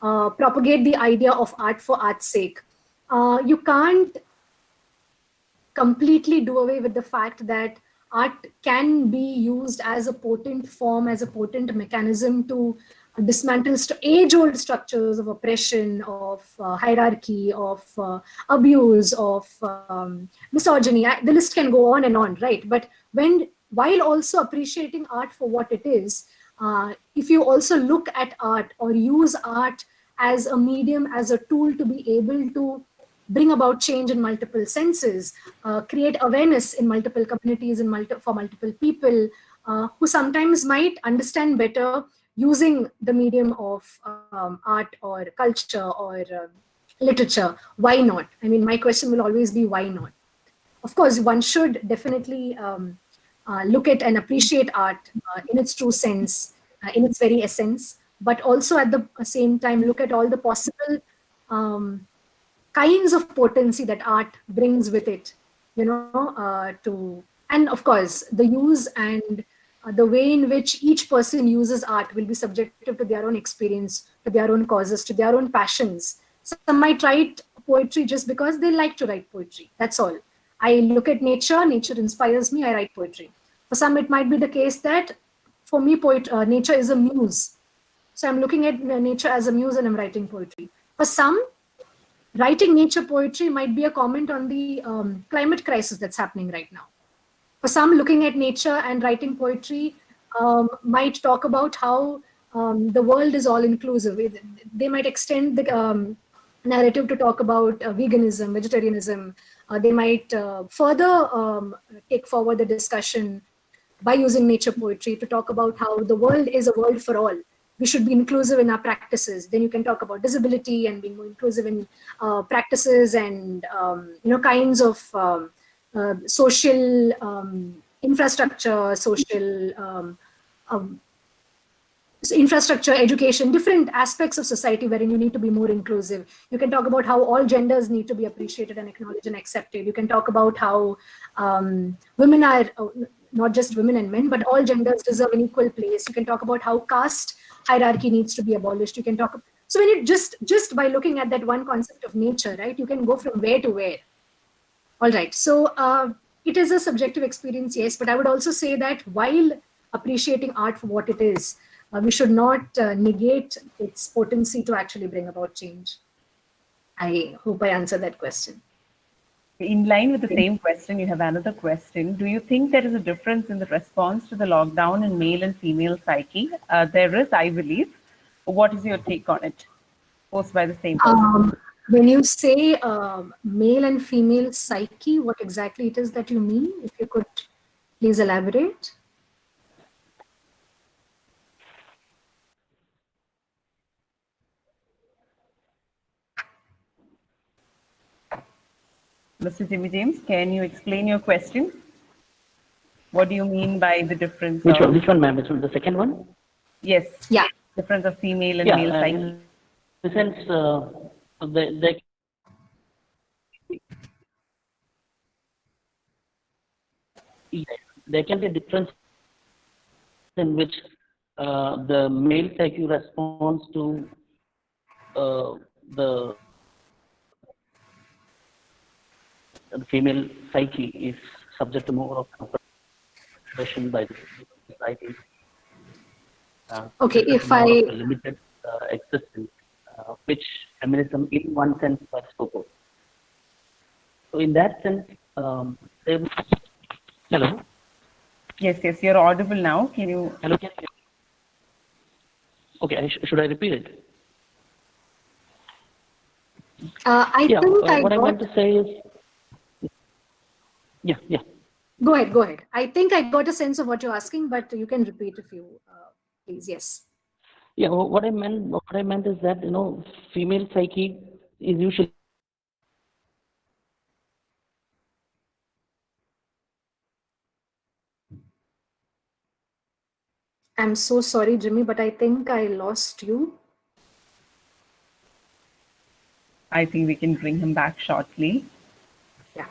propagate the idea of art for art's sake, you can't completely do away with the fact that art can be used as a potent form, as a potent mechanism to dismantles age-old structures of oppression, of hierarchy, of abuse, of misogyny. The list can go on and on, right? But while also appreciating art for what it is, if you also look at art or use art as a medium, as a tool to be able to bring about change in multiple senses, create awareness in multiple communities, for multiple people who sometimes might understand better using the medium of art or culture or literature. Why not? I mean, my question will always be why not? Of course, one should definitely look at and appreciate art in its true sense, in its very essence, but also at the same time look at all the possible kinds of potency that art brings with it, and of course, the use and the way in which each person uses art will be subjective to their own experience, to their own causes, to their own passions. Some might write poetry just because they like to write poetry. That's all. I look at nature, nature inspires me, I write poetry. For some, it might be the case that for me, nature is a muse. So I'm looking at nature as a muse and I'm writing poetry. For some, writing nature poetry might be a comment on the climate crisis that's happening right now. For some, looking at nature and writing poetry might talk about how the world is all inclusive. They might extend the narrative to talk about veganism, vegetarianism. They might further take forward the discussion by using nature poetry to talk about how the world is a world for all. We should be inclusive in our practices. Then you can talk about disability and being more inclusive in practices and kinds of social infrastructure, social infrastructure, education, different aspects of society wherein you need to be more inclusive. You can talk about how all genders need to be appreciated and acknowledged and accepted. You can talk about how women are, not just women and men, but all genders deserve an equal place. You can talk about how caste hierarchy needs to be abolished. You can talk, so when you just by looking at that one concept of nature, right, you can go from where to where. All right, so it is a subjective experience, yes, but I would also say that while appreciating art for what it is, we should not negate its potency to actually bring about change. I hope I answered that question. In line with the same question, you have another question. Do you think there is a difference in the response to the lockdown in male and female psyche? There is, I believe. What is your take on it? Posed by the same person. When you say male and female psyche, what exactly it is that you mean? If you could please elaborate. Mr. Jimmy James, can you explain your question? What do you mean by the difference? Which one, ma'am? Which one? The second one? Yes. Yeah. Difference of female and male psyche. In the sense, there can be a difference in which the male psyche responds to the female psyche is subject to more of oppression by the society. Okay, if I limited existence, which feminism in one sense was proposed. So in that sense, hello. Yes, you're audible now. Can you? Hello. Okay, should I repeat it? I think what I want to say is. Yeah. Go ahead. I think I got a sense of what you're asking, but you can repeat if you please. Yes. Yeah. What I meant is that female psyche is usually. I'm so sorry, Jimmy, but I think I lost you. I think we can bring him back shortly. Yeah.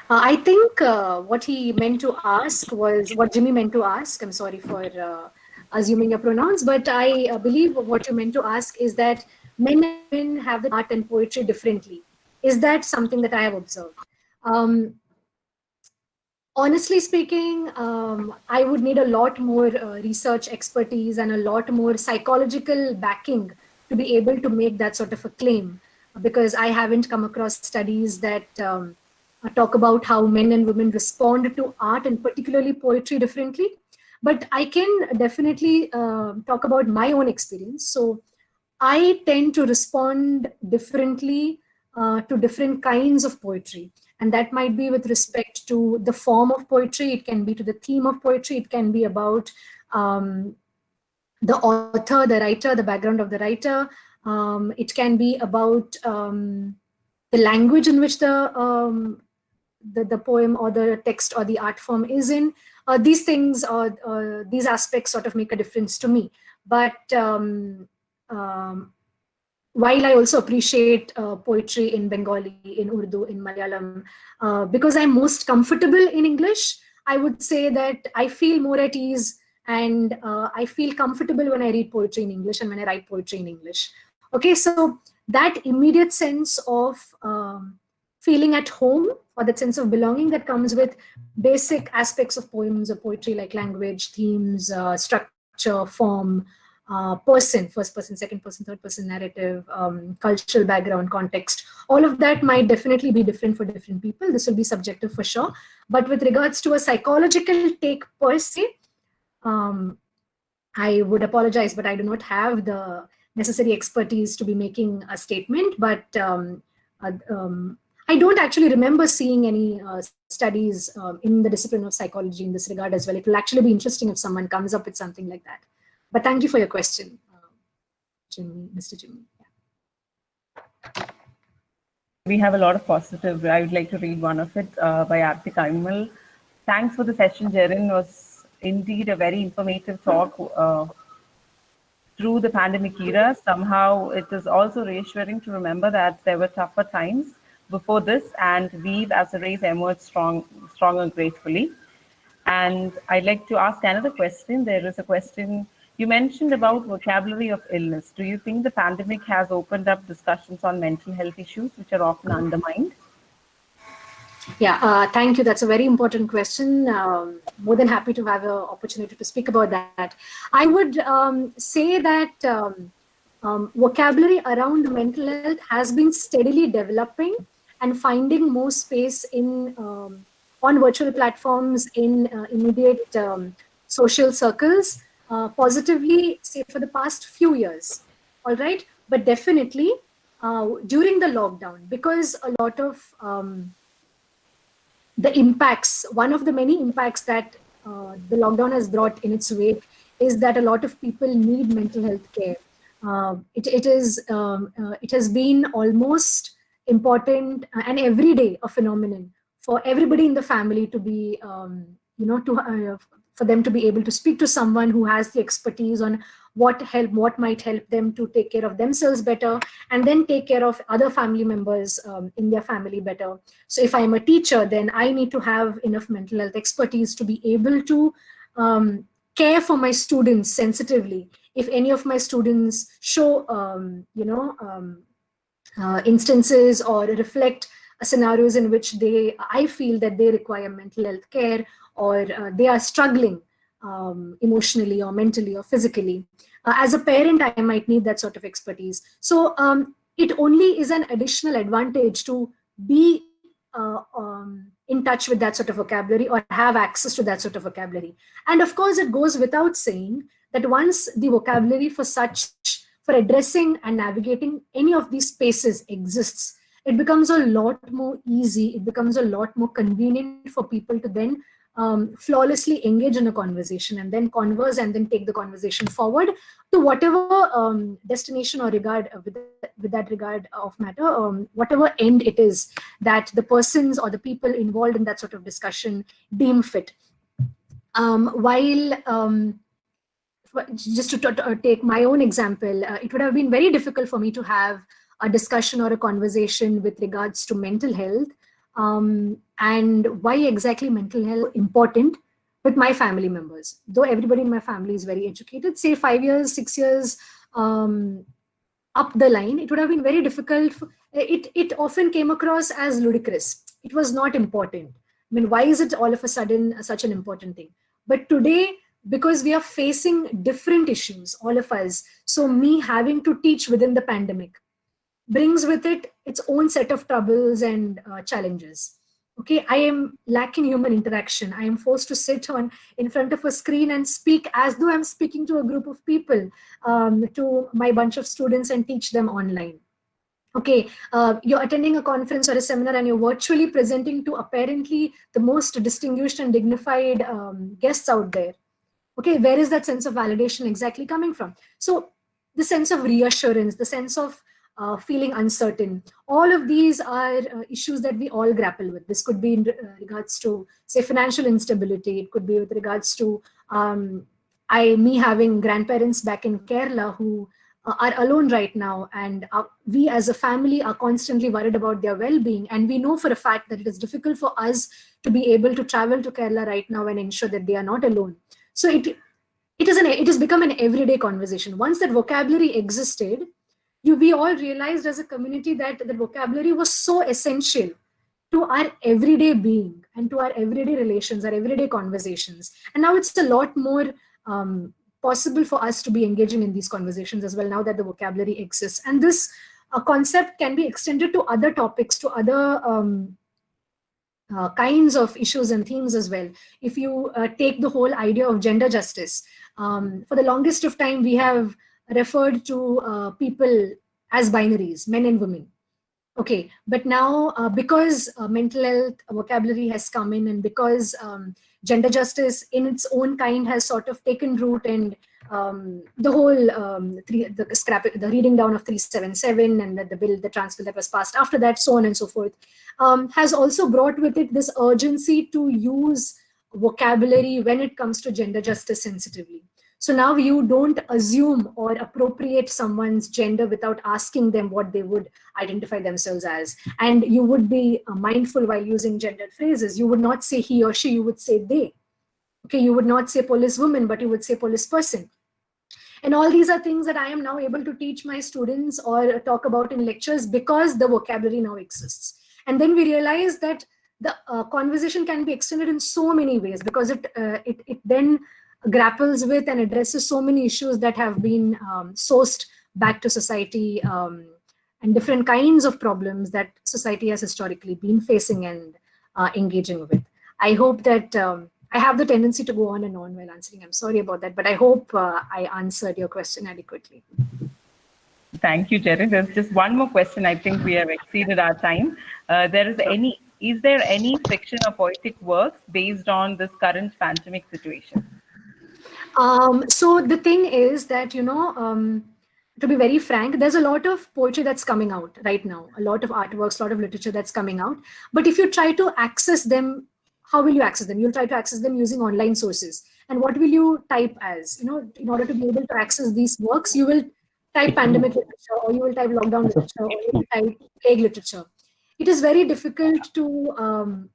I think what he meant to ask was what Jimmy meant to ask. I'm sorry for assuming your pronouns, but I believe what you meant to ask is that men and women have the art and poetry differently. Is that something that I have observed? Honestly speaking, I would need a lot more research expertise and a lot more psychological backing to be able to make that sort of a claim, because I haven't come across studies that talk about how men and women respond to art and particularly poetry differently. But I can definitely talk about my own experience. So I tend to respond differently to different kinds of poetry. And that might be with respect to the form of poetry, it can be to the theme of poetry, it can be about the author, the writer, the background of the writer. It can be about the language in which the poem or the text or the art form is in. These things or these aspects sort of make a difference to me. But while I also appreciate poetry in Bengali, in Urdu, in Malayalam, because I'm most comfortable in English, I would say that I feel more at ease and I feel comfortable when I read poetry in English and when I write poetry in English. Okay, so that immediate sense of feeling at home, or that sense of belonging that comes with basic aspects of poems or poetry, like language, themes, structure, form, person, first person, second person, third person narrative, cultural background, context, all of that might definitely be different for different people. This will be subjective for sure. But with regards to a psychological take per se, I would apologize, but I do not have the necessary expertise to be making a statement. But I don't actually remember seeing any studies in the discipline of psychology in this regard as well. It will actually be interesting if someone comes up with something like that. But thank you for your question, Jimmy, Mr. Jimmy. Yeah. We have a lot of positive. I would like to read one of it by Arti Kaimal. Thanks for the session, Jerin. It was indeed a very informative talk through the pandemic era. Somehow it is also reassuring to remember that there were tougher times before this, and we've as a race emerged stronger gracefully. And I'd like to ask another question. There is a question you mentioned about vocabulary of illness. Do you think the pandemic has opened up discussions on mental health issues, which are often undermined? Yeah, thank you. That's a very important question. More than happy to have an opportunity to speak about that. I would say that vocabulary around mental health has been steadily developing and finding more space in on virtual platforms, in immediate social circles, positively, say, for the past few years. All right, but definitely during the lockdown, because a lot of the impacts, one of the many impacts that the lockdown has brought in its wake is that a lot of people need mental health care. It has been almost important and everyday a phenomenon for everybody in the family to be, for them to be able to speak to someone who has the expertise on what might help them to take care of themselves better, and then take care of other family members in their family better. So if I'm a teacher, then I need to have enough mental health expertise to be able to care for my students sensitively. If any of my students show, instances or reflect scenarios in which I feel that they require mental health care, or they are struggling emotionally or mentally or physically. As a parent, I might need that sort of expertise. So it only is an additional advantage to be in touch with that sort of vocabulary or have access to that sort of vocabulary. And of course, it goes without saying that once the vocabulary for addressing and navigating any of these spaces exists, it becomes a lot more easy, it becomes a lot more convenient for people to then flawlessly engage in a conversation and then converse and then take the conversation forward to whatever destination or regard with that regard of matter, whatever end it is that the persons or the people involved in that sort of discussion deem fit. Just to take my own example, it would have been very difficult for me to have a discussion or a conversation with regards to mental health, and why exactly mental health is important with my family members. Though everybody in my family is very educated, say 5 years, 6 years up the line, it would have been very difficult. It often came across as ludicrous. It was not important. I mean, why is it all of a sudden such an important thing? But today, because we are facing different issues, all of us, so me having to teach within the pandemic brings with it its own set of troubles and challenges. Okay, I am lacking human interaction. I am forced to sit in front of a screen and speak as though I'm speaking to a group of people, to my bunch of students, and teach them online. Okay, you're attending a conference or a seminar and you're virtually presenting to apparently the most distinguished and dignified guests out there. Okay, where is that sense of validation exactly coming from? So the sense of reassurance, the sense of feeling uncertain, all of these are issues that we all grapple with. This could be in regards to, say, financial instability. It could be with regards to me having grandparents back in Kerala who are alone right now, and we as a family are constantly worried about their well-being, and we know for a fact that it is difficult for us to be able to travel to Kerala right now and ensure that they are not alone. So it has become an everyday conversation. Once that vocabulary existed, we all realized as a community that the vocabulary was so essential to our everyday being and to our everyday relations, our everyday conversations. And now it's a lot more possible for us to be engaging in these conversations as well, now that the vocabulary exists. And this concept can be extended to other topics, to other kinds of issues and themes as well. If you take the whole idea of gender justice, for the longest of time, we have referred to people as binaries, men and women. Okay, but now because mental health vocabulary has come in, and because gender justice in its own kind has sort of taken root, and the whole the reading down of 377 and the trans bill that was passed after that, so on and so forth, has also brought with it this urgency to use vocabulary when it comes to gender justice sensitively. So now you don't assume or appropriate someone's gender without asking them what they would identify themselves as. And you would be mindful while using gendered phrases. You would not say he or she, you would say they. Okay, you would not say police woman, but you would say police person. And all these are things that I am now able to teach my students or talk about in lectures because the vocabulary now exists. And then we realize that the conversation can be extended in so many ways, because it then grapples with and addresses so many issues that have been sourced back to society, and different kinds of problems that society has historically been facing and engaging with. I hope that I have the tendency to go on and on while answering. I'm sorry about that, but I hope I answered your question adequately. Thank you, Jerin. There's just one more question. I think we have exceeded our time. Is there any fiction or poetic works based on this current pandemic situation? So the thing is that, to be very frank, there's a lot of poetry that's coming out right now, a lot of artworks, a lot of literature that's coming out. But if you try to access them, how will you access them? You'll try to access them using online sources. And what will you type as? In order to be able to access these works, you will type pandemic literature, or you will type lockdown literature, or you will type plague literature. It is very difficult to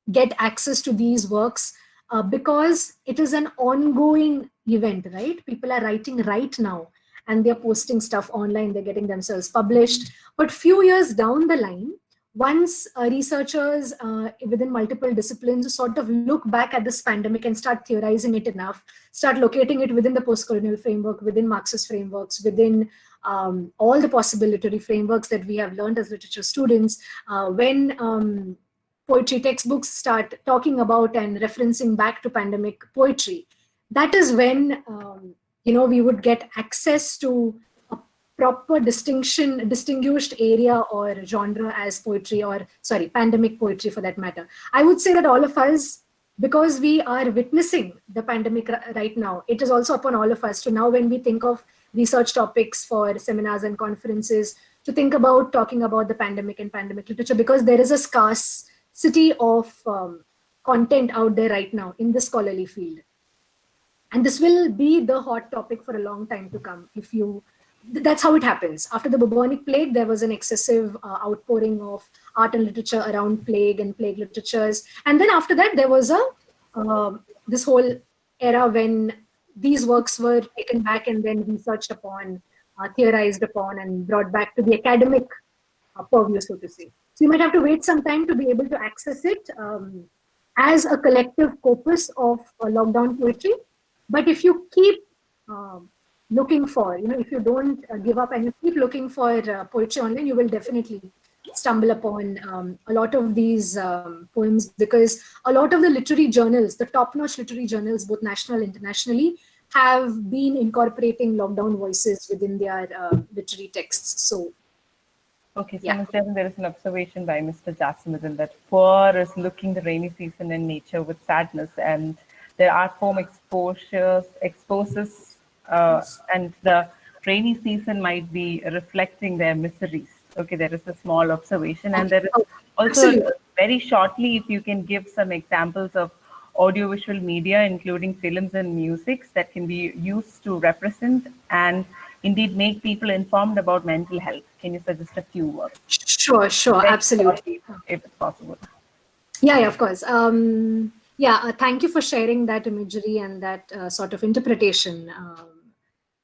get access to these works because it is an ongoing event, right? People are writing right now and they're posting stuff online, they're getting themselves published. But few years down the line, once researchers within multiple disciplines sort of look back at this pandemic and start theorizing it enough, start locating it within the post-colonial framework, within Marxist frameworks, within all the possible literary frameworks that we have learned as literature students, when poetry textbooks start talking about and referencing back to pandemic poetry, that is when we would get access to a proper distinguished area or genre as poetry, or pandemic poetry for that matter. I would say that all of us, because we are witnessing the pandemic right now, it is also upon all of us to now, when we think of research topics for seminars and conferences, to think about talking about the pandemic and pandemic literature, because there is a scarcity of content out there right now in the scholarly field. And this will be the hot topic for a long time to come. That's how it happens. After the bubonic plague, there was an excessive outpouring of art and literature around plague and plague literatures. And then after that, there was this whole era when these works were taken back and then researched upon, theorized upon, and brought back to the academic purview, so to say. So you might have to wait some time to be able to access it as a collective corpus of lockdown poetry. But if you keep looking for, if you don't give up and you keep looking for poetry online, you will definitely stumble upon a lot of these poems, because a lot of the literary journals, the top-notch literary journals, both national and internationally, have been incorporating lockdown voices within their literary texts. So, okay, so yeah. Ms. Jerin, there is an observation by Mr. Jasmuddin that poor is looking the rainy season in nature with sadness, and their art form exposes, and the rainy season might be reflecting their miseries. Okay, there is a small observation, and there is also Absolutely. very shortly, if you can give some examples of audiovisual media, including films and musics, that can be used to represent and indeed make people informed about mental health. Can you suggest a few works? Sure, Very absolutely. shortly, if it's possible. Yeah, of course. Thank you for sharing that imagery and that sort of interpretation.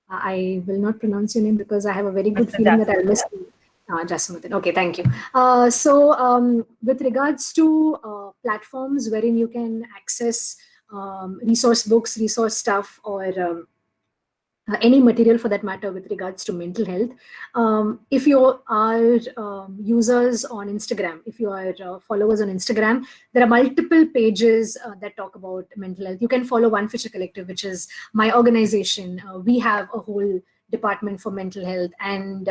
I will not pronounce your name because I have a very good Mr. feeling that I'll Jasmuddin. miss you. Jasmuddin. Okay, thank you. With regards to platforms wherein you can access resource books, resource stuff, or any material for that matter with regards to mental health. If you are users on Instagram, if you are followers on Instagram, there are multiple pages that talk about mental health. You can follow One Future Collective, which is my organization. We have a whole department for mental health. And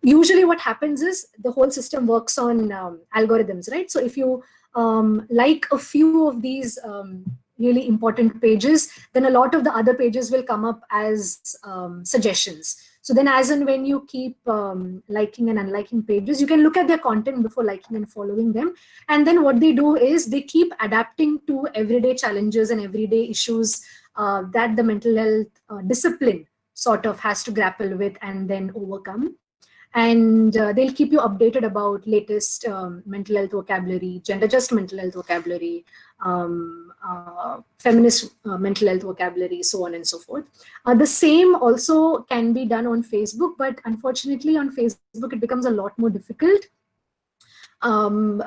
usually what happens is the whole system works on algorithms, right? So if you like a few of these really important pages, then a lot of the other pages will come up as suggestions. So then as and when you keep liking and unliking pages, you can look at their content before liking and following them. And then what they do is they keep adapting to everyday challenges and everyday issues that the mental health discipline sort of has to grapple with and then overcome. And they'll keep you updated about latest mental health vocabulary, gender just mental health vocabulary, feminist mental health vocabulary, so on and so forth. The same also can be done on Facebook, but unfortunately on Facebook it becomes a lot more difficult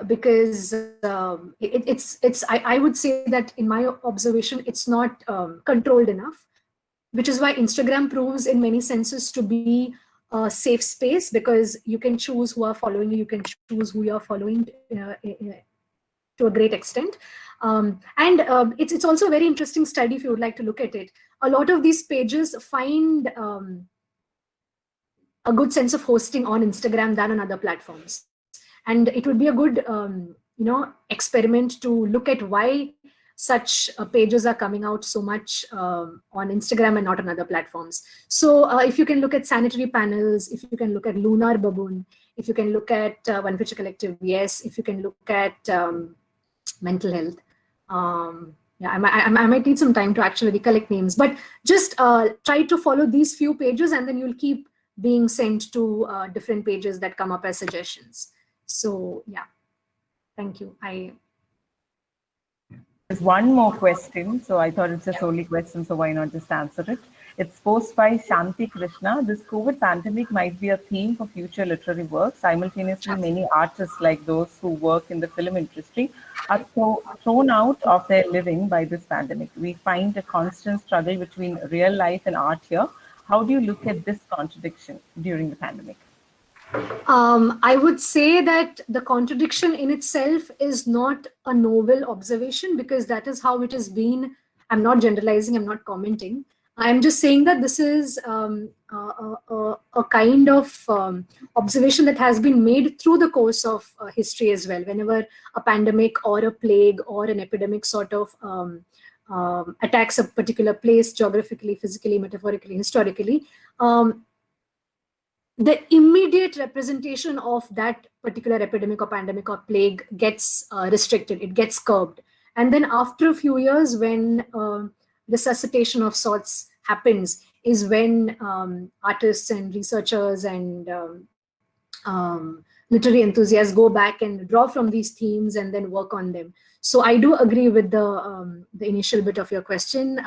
because I would say that in my observation, it's not controlled enough, which is why Instagram proves in many senses to be a safe space, because you can choose who are following you, you can choose who you're following to a great extent. It's also a very interesting study if you would like to look at it. A lot of these pages find a good sense of hosting on Instagram than on other platforms. And it would be a good experiment to look at why such pages are coming out so much on Instagram and not on other platforms. So if you can look at sanitary panels, if you can look at Lunar Baboon, if you can look at One Future Collective, yes, if you can look at mental health. I might need some time to actually recollect names, but just try to follow these few pages and then you'll keep being sent to different pages that come up as suggestions. So yeah, thank you. There's one more question, so I thought it's just only question, so why not just answer it? It's posed by Shanti Krishna. This COVID pandemic might be a theme for future literary works. Simultaneously, many artists like those who work in the film industry are thrown out of their living by this pandemic. We find a constant struggle between real life and art here. How do you look at this contradiction during the pandemic? I would say that the contradiction in itself is not a novel observation, because that is how it has been. I'm not generalizing, I'm not commenting. I'm just saying that this is a kind of observation that has been made through the course of history as well. Whenever a pandemic or a plague or an epidemic sort of attacks a particular place geographically, physically, metaphorically, historically, the immediate representation of that particular epidemic or pandemic or plague gets restricted, it gets curbed. And then after a few years, when resuscitation of sorts happens, is when artists and researchers and literary enthusiasts go back and draw from these themes and then work on them. So I do agree with the initial bit of your question.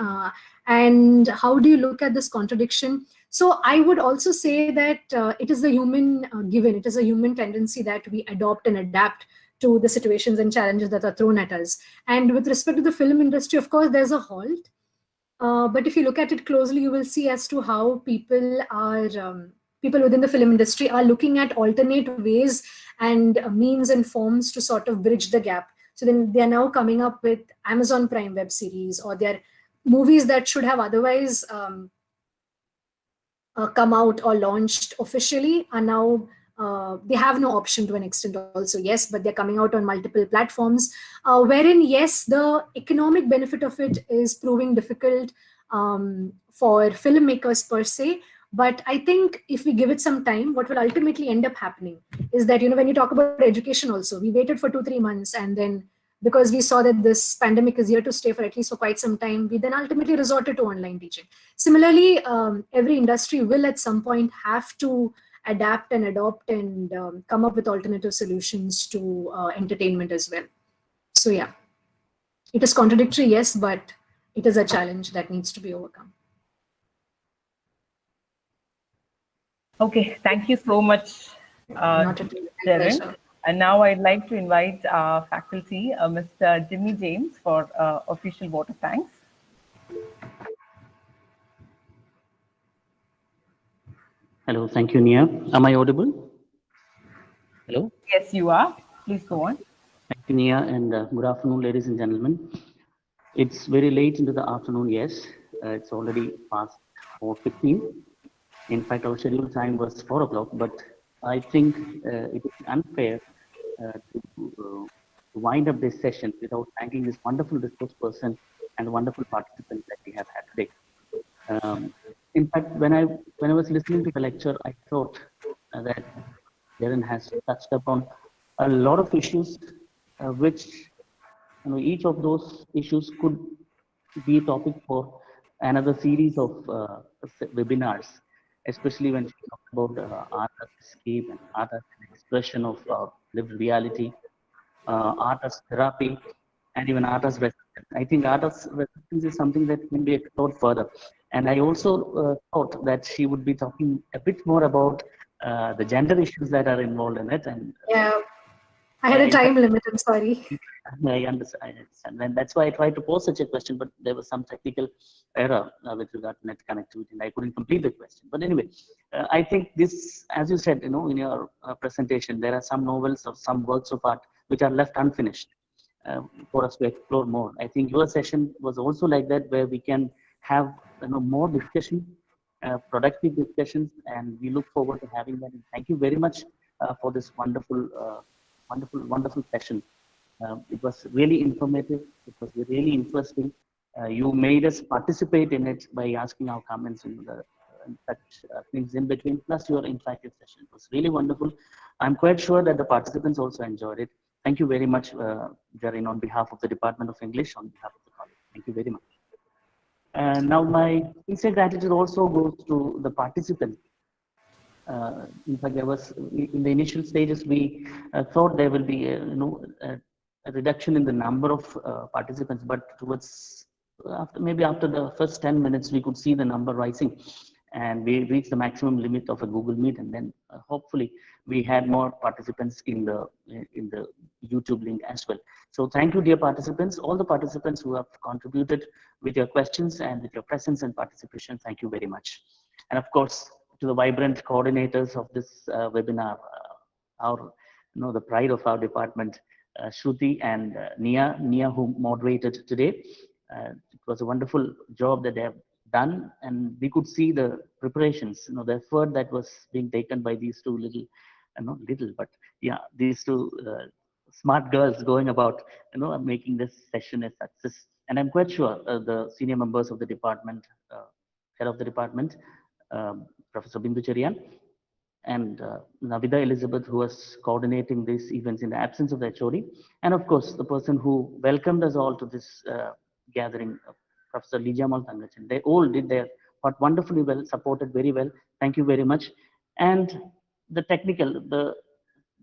And how do you look at this contradiction? So I would also say that it is a human given, it is a human tendency that we adopt and adapt to the situations and challenges that are thrown at us. And with respect to the film industry, of course, there's a halt. But if you look at it closely, you will see as to how people within the film industry are looking at alternate ways and means and forms to sort of bridge the gap. So then they are now coming up with Amazon Prime web series, or they're movies that should have otherwise come out or launched officially are now they have no option to an extent also, yes, but they're coming out on multiple platforms, wherein yes, the economic benefit of it is proving difficult for filmmakers per se. But I think if we give it some time, what will ultimately end up happening is that, when you talk about education also, we waited for 2-3 months, and then because we saw that this pandemic is here to stay for at least for quite some time, we then ultimately resorted to online teaching. Similarly, every industry will at some point have to adapt and adopt and come up with alternative solutions to entertainment as well. So yeah, it is contradictory, yes, but it is a challenge that needs to be overcome. Okay, thank you so much, Jerin. And now I'd like to invite our faculty, Mr. Jimmy James, for official vote of thanks. Hello, thank you, Nia. Am I audible? Hello? Yes, you are. Please go on. Thank you, Nia, and good afternoon, ladies and gentlemen. It's very late into the afternoon, yes. It's already past 4:15. In fact, our scheduled time was 4 o'clock, but I think it is unfair to wind up this session without thanking this wonderful discourse person and wonderful participants that we have had today. In fact, when I was listening to the lecture, I thought that Jerin has touched upon a lot of issues, which each of those issues could be a topic for another series of webinars, especially when she talked about art as escape and art as an expression of lived reality, art as therapy, and even art as resistance. I think art as resistance is something that can be explored further. And I also thought that she would be talking a bit more about the gender issues that are involved in it. And yeah, I had a time limit, I'm sorry. I understand. And that's why I tried to pose such a question, but there was some technical error with regard to net connectivity, and I couldn't complete the question. But anyway, I think this, as you said, in your presentation, there are some novels or some works of art which are left unfinished for us to explore more. I think your session was also like that, where we can have more discussion, productive discussions, and we look forward to having that. And thank you very much for this wonderful session. It was really informative. It was really interesting. You made us participate in it by asking our comments and such things in between. Plus your interactive session. It was really wonderful. I'm quite sure that the participants also enjoyed it. Thank you very much, Jerin, on behalf of the Department of English, on behalf of the college. Thank you very much. Now my sincere gratitude also goes to the participants. In fact, there was in the initial stages we thought there will be a reduction in the number of participants, but towards after the first 10 minutes we could see the number rising, and we reached the maximum limit of a Google Meet, and then hopefully we had more participants in the YouTube link as well. So thank you, dear participants, all the participants who have contributed with your questions and with your presence and participation. Thank you very much. And of course, to the vibrant coordinators of this webinar, the pride of our department, Shruti and Nia, who moderated today. It was a wonderful job that they have done, and we could see the preparations, the effort that was being taken by these two these two smart girls going about, making this session a success. And I'm quite sure the senior members of the department, head of the department, Professor Bindu Cherian, and Navida Elizabeth, who was coordinating these events in the absence of the HOD, and of course the person who welcomed us all to this gathering, Professor Lijamal Tangachan. They all did their part wonderfully well, supported very well. Thank you very much. And the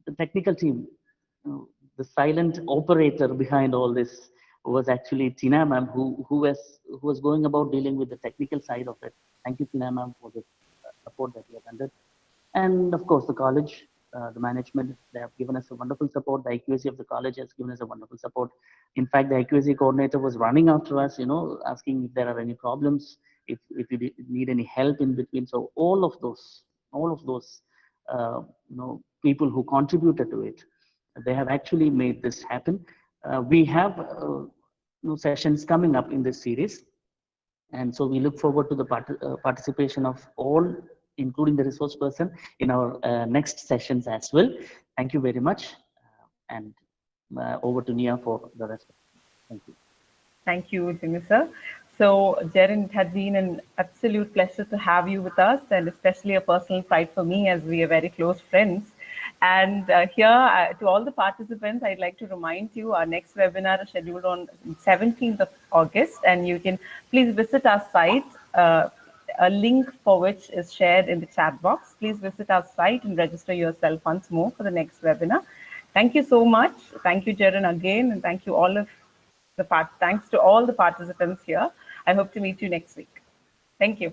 the technical team, the silent operator behind all this was actually Tina ma'am, who was going about dealing with the technical side of it. Thank you, Tina ma'am, for the support that you have rendered. And of course, the college, the management, they have given us a wonderful support. The IQAC of the college has given us a wonderful support. In fact, the IQAC coordinator was running after us, asking if there are any problems, if you need any help in between. So all of those, people who contributed to it, they have actually made this happen. We have sessions coming up in this series. And so we look forward to the participation of all, including the resource person, in our next sessions as well. Thank you very much. And over to Nia for the rest. Thank you. Thank you, Jimmy sir. So, Jerin, it has been an absolute pleasure to have you with us, and especially a personal pride for me, as we are very close friends. And here, to all the participants, I'd like to remind you our next webinar is scheduled on 17th of August, and you can please visit our site. A link for which is shared in the chat box. Please visit our site and register yourself once more for the next webinar. Thank you so much. Thank you, Jerin, again, and thank you all of thanks to all the participants here. I hope to meet you next week. Thank you.